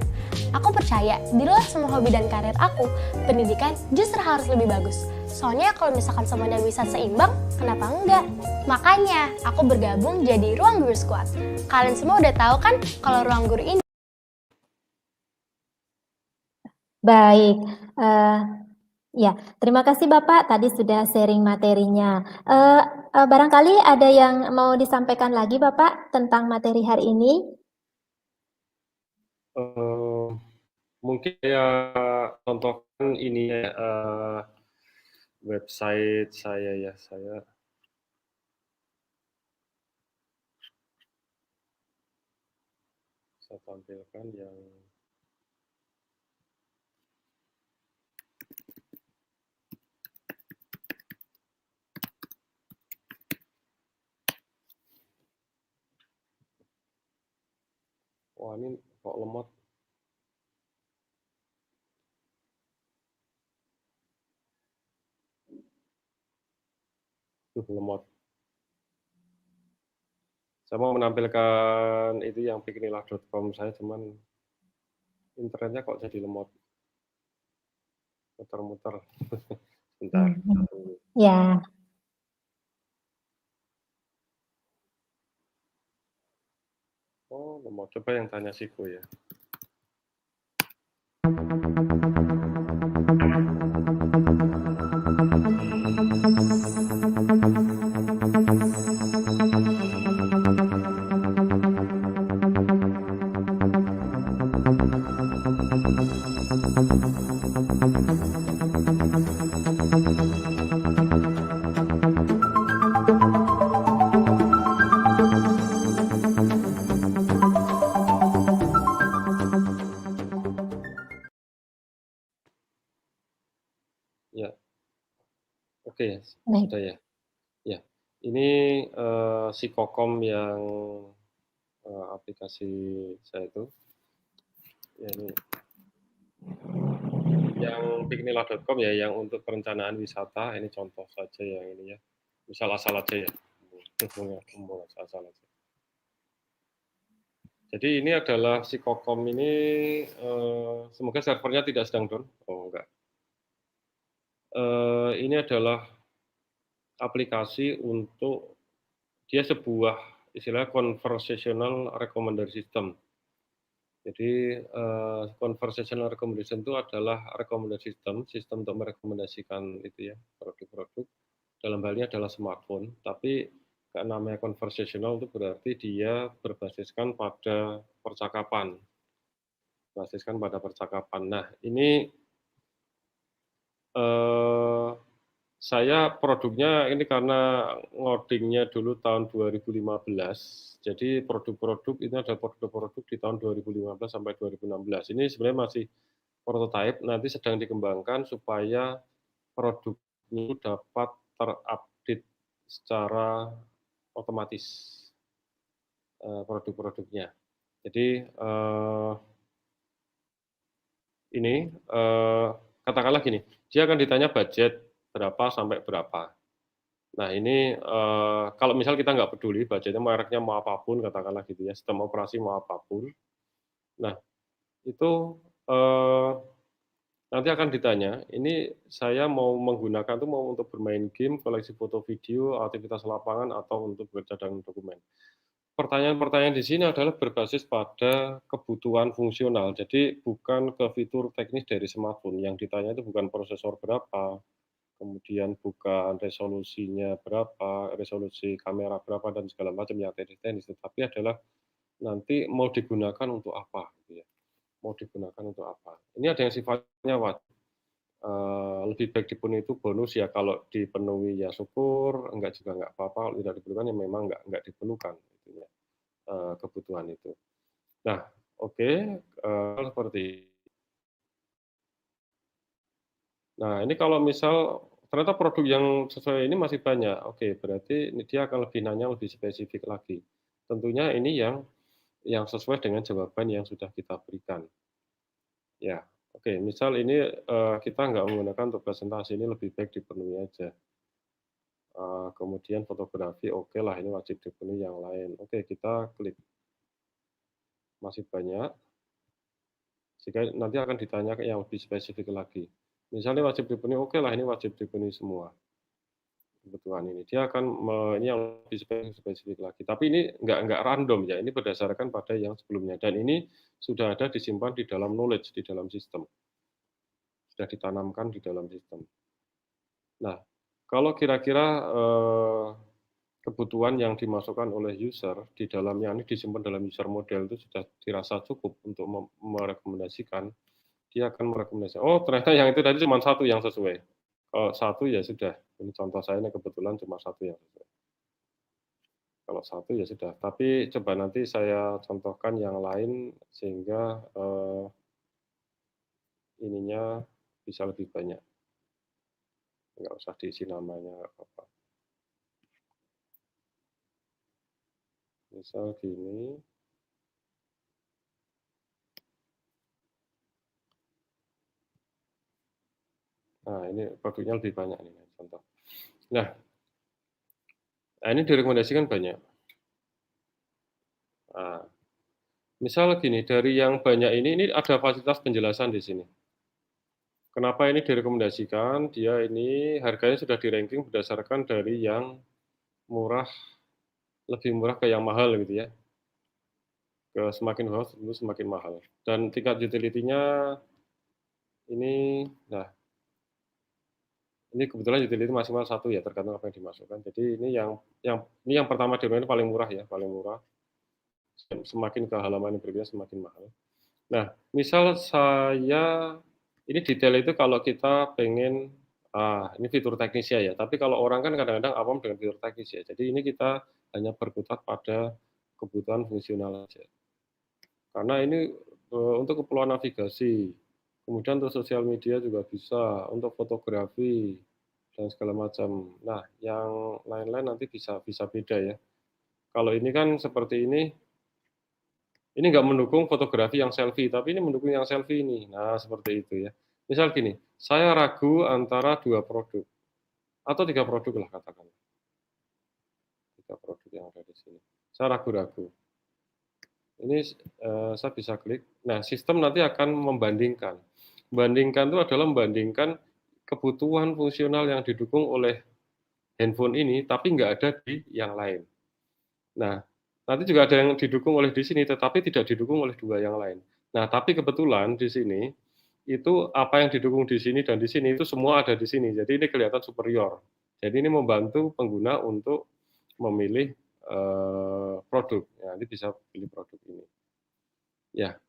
Aku percaya di luar semua hobi dan karir aku, pendidikan justru harus lebih bagus. Soalnya kalau misalkan semuanya bisa seimbang, kenapa enggak? Makanya aku bergabung jadi Ruang Guru Squad. Kalian semua udah tahu kan kalau Ruang Guru ini Baik, ya, terima kasih Bapak, tadi sudah sharing materinya. Barangkali ada yang mau disampaikan lagi Bapak tentang materi hari ini? Mungkin ya contohkan ini ya, website saya ya, saya tampilkan yang wah ini kok lemot. Lemot. Saya mau menampilkan itu yang piknilah.com saya, cuman internetnya kok jadi lemot. Muter-muter. Bentar. Ya. Oh, lemot. Coba yang tanya Siko ya. Ya, oke, Baik. sudah ya. Ya, ini si Kokom yang aplikasi saya itu, ya ini yang piknilah.com ya, yang untuk perencanaan wisata, ini contoh saja yang ini ya. Misal asal aja ya, ngomong asal aja. Jadi ini adalah si Kokom ini, semoga servernya tidak sedang down. Oh enggak. Ini adalah aplikasi untuk dia sebuah istilah conversational recommender system. Jadi conversational recommendation itu adalah recommendation sistem untuk merekomendasikan itu ya produk-produk. Dalam hal ini adalah smartphone, tapi namanya conversational itu berarti dia berbasiskan pada percakapan. Basiskan pada percakapan. Nah, ini saya produknya ini karena ngodingnya dulu tahun 2015, jadi produk-produk ini ada produk-produk di tahun 2015 sampai 2016. Ini sebenarnya masih prototype, nanti sedang dikembangkan supaya produknya dapat terupdate secara otomatis produk-produknya. Jadi ini katakanlah gini, dia akan ditanya budget berapa sampai berapa. Nah ini kalau misal kita nggak peduli budgetnya mereknya mau apapun, katakanlah gitu ya, sistem operasi mau apapun. Nah itu nanti akan ditanya, ini saya mau menggunakan itu mau untuk bermain game, koleksi foto video, aktivitas lapangan, atau untuk bekerja dengan dokumen. Pertanyaan-pertanyaan di sini adalah berbasis pada kebutuhan fungsional, jadi bukan ke fitur teknis dari smartphone. Yang ditanya itu bukan prosesor berapa, kemudian bukan resolusinya berapa, resolusi kamera berapa, dan segala macam yang teknis, tetapi adalah nanti mau digunakan untuk apa, gitu ya. Mau digunakan untuk apa. Ini ada yang sifatnya wajib. Lebih baik dipenuhi itu bonus ya, kalau dipenuhi ya syukur, enggak juga enggak apa-apa, kalau tidak diperlukan ya memang enggak diperlukan gitu ya, kebutuhan itu. Nah, oke, seperti nah ini kalau misal ternyata produk yang sesuai ini masih banyak, oke berarti ini dia akan lebih nanya lebih spesifik lagi. Tentunya ini yang sesuai dengan jawaban yang sudah kita berikan. Ya, oke, misal ini kita nggak menggunakan untuk presentasi, ini lebih baik dipenuhi aja. Kemudian fotografi, oke lah, ini wajib dipenuhi, yang lain. Oke, kita klik. Masih banyak, sehingga nanti akan ditanya yang lebih spesifik lagi. Misalnya wajib dipenuhi, oke lah, ini wajib dipenuhi semua. Kebutuhan ini. Dia akan, ini yang lebih spesifik lagi. Tapi ini nggak random ya, ini berdasarkan pada yang sebelumnya. Dan ini sudah ada disimpan di dalam knowledge, di dalam sistem. Sudah ditanamkan di dalam sistem. Nah, kalau kira-kira kebutuhan yang dimasukkan oleh user di dalamnya ini disimpan dalam user model itu sudah dirasa cukup untuk merekomendasikan, dia akan merekomendasikan, oh ternyata yang itu tadi cuma satu yang sesuai. Kalau satu ya sudah, ini contoh saya ini kebetulan cuma satu yang sesuai. Kalau satu ya sudah, tapi coba nanti saya contohkan yang lain sehingga ininya bisa lebih banyak. Nggak usah diisi namanya, nggak apa-apa. Misal gini. Nah, ini produknya lebih banyak nih, contoh. Nah, ini direkomendasikan banyak. Nah, misal gini, dari yang banyak ini ada fasilitas penjelasan di sini. Kenapa ini direkomendasikan? Dia ini harganya sudah di-ranking berdasarkan dari yang murah, lebih murah ke yang mahal gitu ya. Ke semakin mahal tentu semakin mahal. Dan tingkat utility-nya ini, nah ini kebetulan utility maksimal 1 ya, tergantung apa yang dimasukkan. Jadi ini yang pertama di ini paling murah ya, paling murah. Semakin ke halaman yang berbeda semakin mahal. Nah, misal saya ini detail itu kalau kita pengen ini fitur teknisnya ya, tapi kalau orang kan kadang-kadang awam dengan fitur teknis ya. Jadi ini kita hanya berkutat pada kebutuhan fungsional saja. Karena ini untuk keperluan navigasi, Kemudian untuk sosial media juga bisa, untuk fotografi dan segala macam. Nah, yang lain-lain nanti bisa beda ya. Kalau ini kan seperti ini nggak mendukung fotografi yang selfie, tapi ini mendukung yang selfie ini. Nah, seperti itu ya. Misal gini, saya ragu antara 2 produk atau 3 produk lah katakanlah, 3 produk yang ada di sini. Saya ragu-ragu. Ini, saya bisa klik. Nah, sistem nanti akan membandingkan. Membandingkan itu adalah membandingkan kebutuhan fungsional yang didukung oleh handphone ini, tapi nggak ada di yang lain. Nah, nanti juga ada yang didukung oleh di sini, tetapi tidak didukung oleh 2 yang lain. Nah, tapi kebetulan di sini, itu apa yang didukung di sini dan di sini, itu semua ada di sini. Jadi ini kelihatan superior. Jadi ini membantu pengguna untuk memilih, produk. Ya, nanti bisa pilih produk ini. Ya,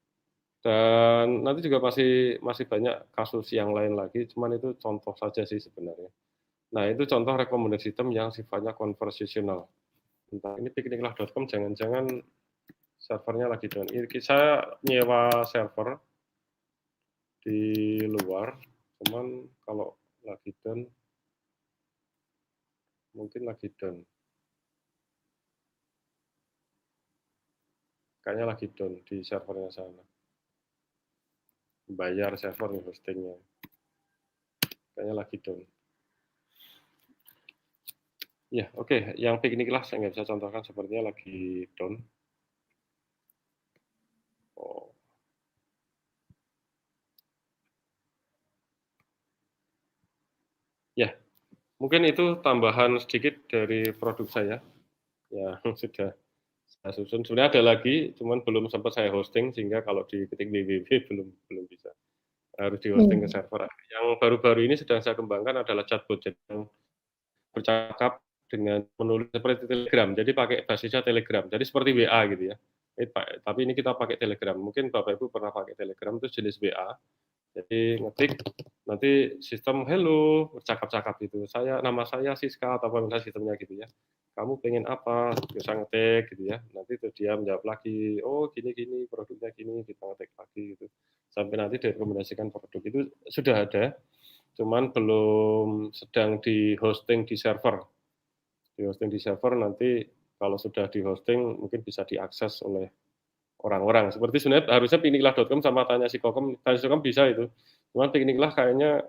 dan nanti juga masih banyak kasus yang lain lagi, cuman itu contoh saja sih sebenarnya. Nah, itu contoh rekomendasi sistem yang sifatnya konversasional. Entah ini pikniklah.com jangan-jangan servernya lagi down. Ini saya nyewa server di luar, cuman kalau lagi down, mungkin lagi down. Kayaknya lagi down di servernya sana. Bayar server nih hostingnya. Kayaknya lagi down. Ya, oke. Yang pikniklah saya nggak bisa contohkan, sepertinya lagi down. Oh. Ya, mungkin itu tambahan sedikit dari produk saya yang sudah saya susun. Sebenarnya ada lagi, cuman belum sempat saya hosting, sehingga kalau diketik www belum bisa. Harus di-hosting ke server. Yang baru-baru ini sedang saya kembangkan adalah chatbot, jadi yang bercakap dengan menulis seperti Telegram, jadi pakai basisnya Telegram. Jadi seperti WA gitu ya. Tapi ini kita pakai Telegram. Mungkin Bapak Ibu pernah pakai Telegram, itu jenis WA. Jadi ngetik, nanti sistem hello, bercakap-cakap gitu. Nama saya Siska atau apa misalnya sistemnya gitu ya. Kamu pengen apa? Bisa ngetik gitu ya. Nanti tuh dia menjawab lagi, oh gini-gini, produknya gini, kita ngetik lagi gitu. Sampai nanti direkomendasikan produk itu sudah ada, cuman belum sedang di-hosting di server. Di-hosting di server nanti kalau sudah di-hosting mungkin bisa diakses oleh orang-orang. Seperti sebenarnya harusnya pikniklah.com sama tanya si Kokom bisa itu. Cuman pikniklah kayaknya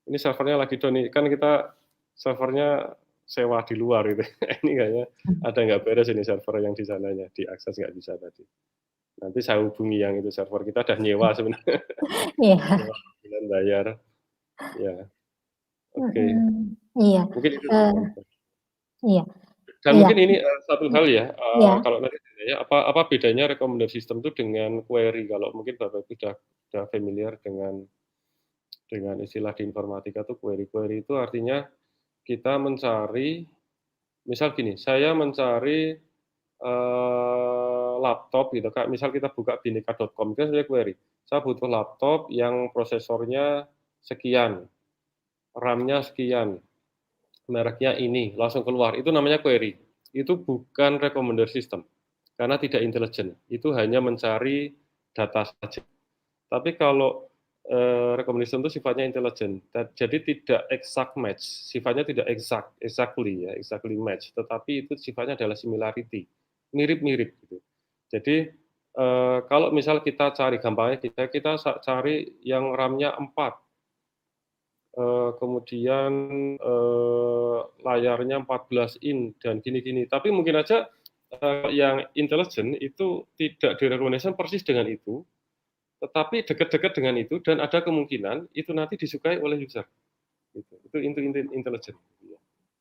ini servernya lagi down nih. Kan kita servernya sewa di luar gitu. Ini kayaknya ada nggak beres ini server yang di sananya, diakses nggak bisa tadi. Nanti saya hubungi yang itu server kita udah nyewa sebenarnya. Iya. Nyewa bulan bayar. Ya. Oke. Iya. Mungkin itu. Iya. Dan Iya. mungkin ini satu hal ya, Iya. kalau nanti ya apa bedanya rekomendasi sistem itu dengan query? Kalau mungkin Bapak Ibu sudah familiar dengan istilah di informatika itu query. Query itu artinya kita mencari, misal gini, saya mencari laptop gitu, Kak. Misal kita buka bineka.com itu sebenarnya query. Saya butuh laptop yang prosesornya sekian, RAM-nya sekian, mereknya ini, langsung keluar. Itu namanya query. Itu bukan recommender system, karena tidak intelijen. Itu hanya mencari data saja. Tapi kalau recommendation itu sifatnya intelijen, jadi tidak exact match, sifatnya tidak exactly match, tetapi itu sifatnya adalah similarity, mirip-mirip gitu. Jadi kalau misal kita cari, gampangnya kita cari yang RAM-nya 4, kemudian layarnya 14 in dan gini-gini. Tapi mungkin aja yang intelijen itu tidak direkomendasikan persis dengan itu, tetapi dekat-dekat dengan itu dan ada kemungkinan itu nanti disukai oleh user. Gitu. Itu intelijen.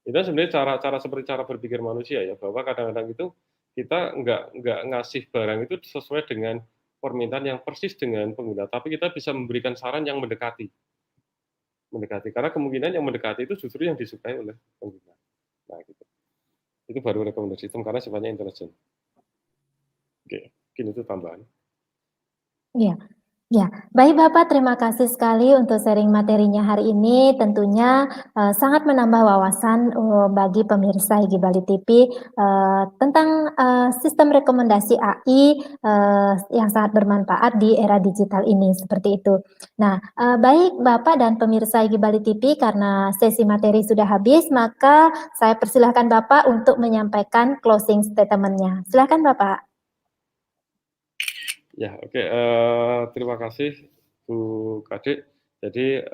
Itu sebenarnya cara seperti cara berpikir manusia ya, bahwa kadang-kadang itu kita nggak ngasih barang itu sesuai dengan permintaan yang persis dengan pengguna, tapi kita bisa memberikan saran yang mendekati. Karena kemungkinan yang mendekati itu justru yang disukai oleh pengguna. Nah, gitu. Itu baru rekomendasi sistem karena sifatnya intelijen. Oke, mungkin itu tambahan. Iya. Ya, baik Bapak, terima kasih sekali untuk sharing materinya hari ini. Tentunya sangat menambah wawasan bagi pemirsa IGI Bali TV tentang sistem rekomendasi AI yang sangat bermanfaat di era digital ini, seperti itu. Nah, baik Bapak dan pemirsa IGI Bali TV, karena sesi materi sudah habis, maka saya persilahkan Bapak untuk menyampaikan closing statement-nya. Silakan Bapak. Ya, oke. Terima kasih Bu Kadek. Jadi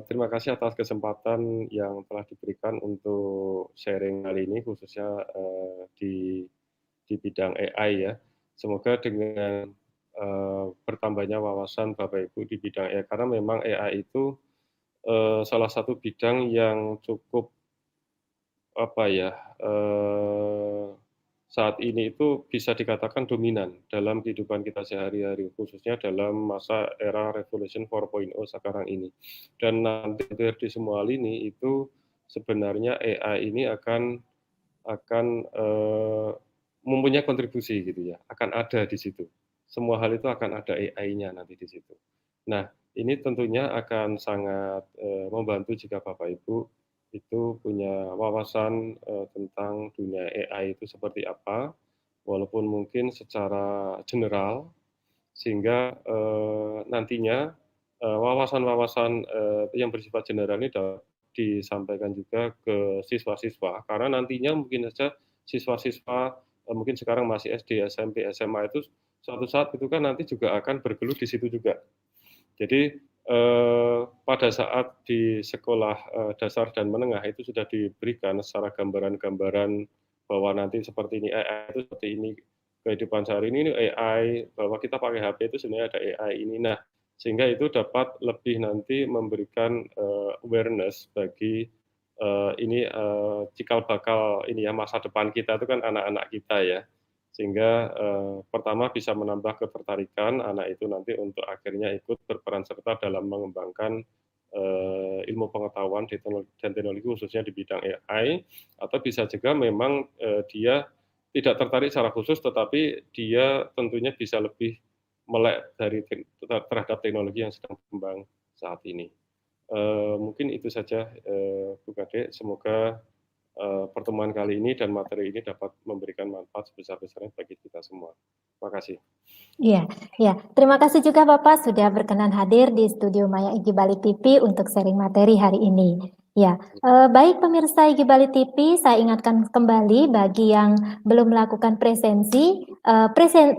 terima kasih atas kesempatan yang telah diberikan untuk sharing kali ini, khususnya di bidang AI ya. Semoga dengan bertambahnya wawasan Bapak Ibu di bidang AI, karena memang AI itu salah satu bidang yang cukup apa ya, saat ini itu bisa dikatakan dominan dalam kehidupan kita sehari-hari, khususnya dalam masa era Revolution 4.0 sekarang ini. Dan nanti di semua lini itu sebenarnya AI ini akan mempunyai kontribusi gitu ya, akan ada di situ. Semua hal itu akan ada AI-nya nanti di situ. Nah, ini tentunya akan sangat membantu jika Bapak Ibu itu punya wawasan tentang dunia AI itu seperti apa, walaupun mungkin secara general, sehingga nantinya wawasan-wawasan yang bersifat general ini dapat disampaikan juga ke siswa-siswa, karena nantinya mungkin saja siswa-siswa mungkin sekarang masih SD, SMP, SMA itu suatu saat itu kan nanti juga akan bergelut di situ juga. Jadi pada saat di sekolah dasar dan menengah itu sudah diberikan secara gambaran-gambaran bahwa nanti seperti ini AI itu seperti ini kehidupan sehari ini AI, bahwa kita pakai HP itu sebenarnya ada AI ini. Nah, sehingga itu dapat lebih nanti memberikan awareness bagi ini cikal bakal ini ya, masa depan kita itu kan anak-anak kita ya. Sehingga pertama bisa menambah ketertarikan anak itu nanti untuk akhirnya ikut berperan serta dalam mengembangkan ilmu pengetahuan dan teknologi khususnya di bidang AI, atau bisa juga memang dia tidak tertarik secara khusus, tetapi dia tentunya bisa lebih melek terhadap teknologi yang sedang berkembang saat ini. Mungkin itu saja Bu Kadek, semoga pertemuan kali ini dan materi ini dapat memberikan manfaat sebesar-besarnya bagi kita semua. Terima kasih. Iya, ya. Terima kasih juga Bapak sudah berkenan hadir di studio Maya IGI Bali TV untuk sharing materi hari ini. Ya, baik pemirsa IGI Bali TV, saya ingatkan kembali bagi yang belum melakukan presensi,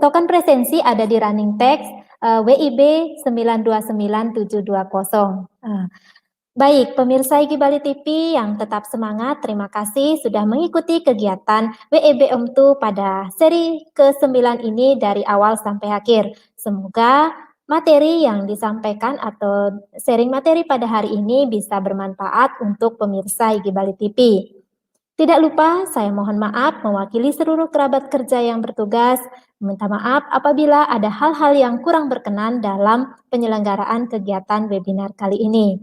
token presensi ada di running text WIB 929720. Baik, pemirsa IGI Bali TV yang tetap semangat, terima kasih sudah mengikuti kegiatan WEB Om2 pada seri ke-9 ini dari awal sampai akhir. Semoga materi yang disampaikan atau sharing materi pada hari ini bisa bermanfaat untuk pemirsa IGI Bali TV. Tidak lupa, saya mohon maaf mewakili seluruh kerabat kerja yang bertugas, meminta maaf apabila ada hal-hal yang kurang berkenan dalam penyelenggaraan kegiatan webinar kali ini.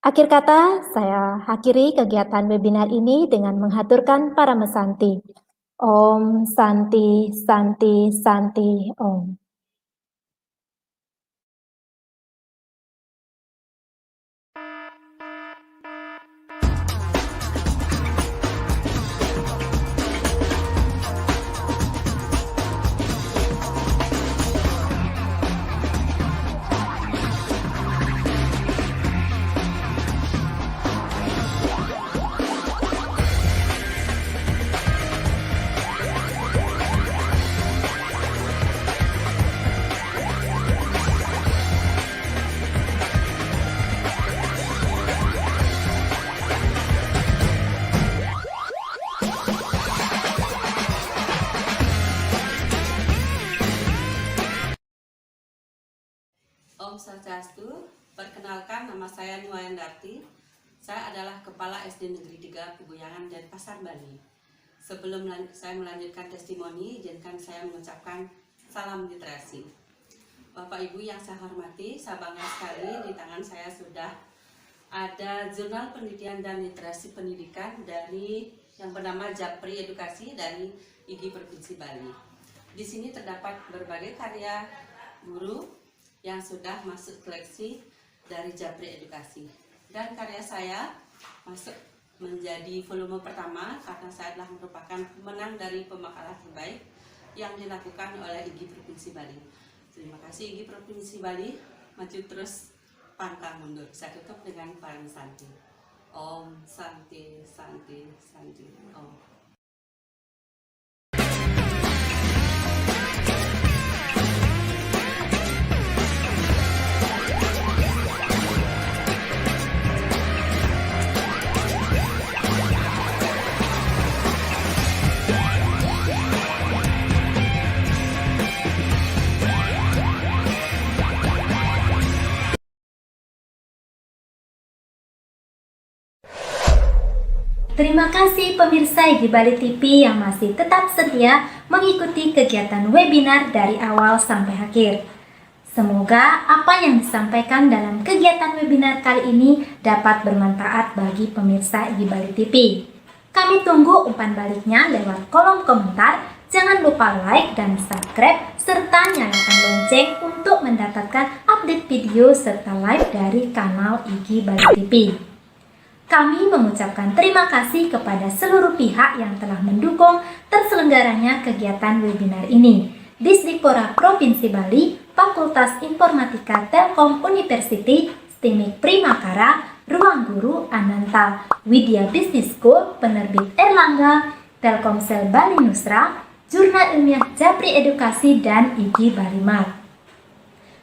Akhir kata, saya akhiri kegiatan webinar ini dengan menghaturkan para mesanti. Om Santi Santi Santi Om. Om Swastiastu, perkenalkan nama saya Nuwayandarti. Saya adalah Kepala SD Negeri 3 Peguyangan dan Pasar Bali. Sebelum saya melanjutkan testimoni, izinkan saya mengucapkan salam literasi. Bapak Ibu yang saya hormati, saya bangga sekali di tangan saya sudah ada Jurnal Penelitian dan Literasi Pendidikan dari yang bernama Japri Edukasi dari IGI Provinsi Bali. Di sini terdapat berbagai karya guru yang sudah masuk koleksi dari Japri Edukasi. Dan karya saya masuk menjadi volume pertama karena saya adalah merupakan pemenang dari pemakaran terbaik yang dilakukan oleh IGI Provinsi Bali. Terima kasih IGI Provinsi Bali, maju terus pantang mundur. Saya tutup dengan Param Santi. Om Santi Santi Santi Om. Terima kasih pemirsa IGI Bali TV yang masih tetap setia mengikuti kegiatan webinar dari awal sampai akhir. Semoga apa yang disampaikan dalam kegiatan webinar kali ini dapat bermanfaat bagi pemirsa IGI Bali TV. Kami tunggu umpan baliknya lewat kolom komentar. Jangan lupa like dan subscribe serta nyalakan lonceng untuk mendapatkan update video serta live dari kanal IGI Bali TV. Kami mengucapkan terima kasih kepada seluruh pihak yang telah mendukung terselenggaranya kegiatan webinar ini. Disdikpora Provinsi Bali, Fakultas Informatika Telkom University, STIMIK Primakara, Ruang Guru Ananta, Widya Business School, Penerbit Erlangga, Telkomsel Bali Nusra, Jurnal Ilmiah Japri Edukasi, dan IGI Bali Mart.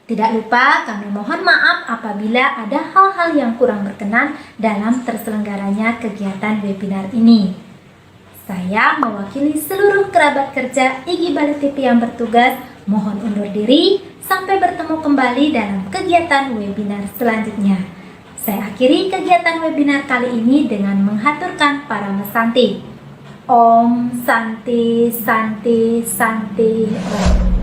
Tidak lupa kami mohon maaf apabila ada hal-hal yang kurang berkenan dalam terselenggaranya kegiatan webinar ini. Saya mewakili seluruh kerabat kerja IGI Bali TV yang bertugas, mohon undur diri, sampai bertemu kembali dalam kegiatan webinar selanjutnya. Saya akhiri kegiatan webinar kali ini dengan menghaturkan Param Santi. Om Santi Santi Santi Om.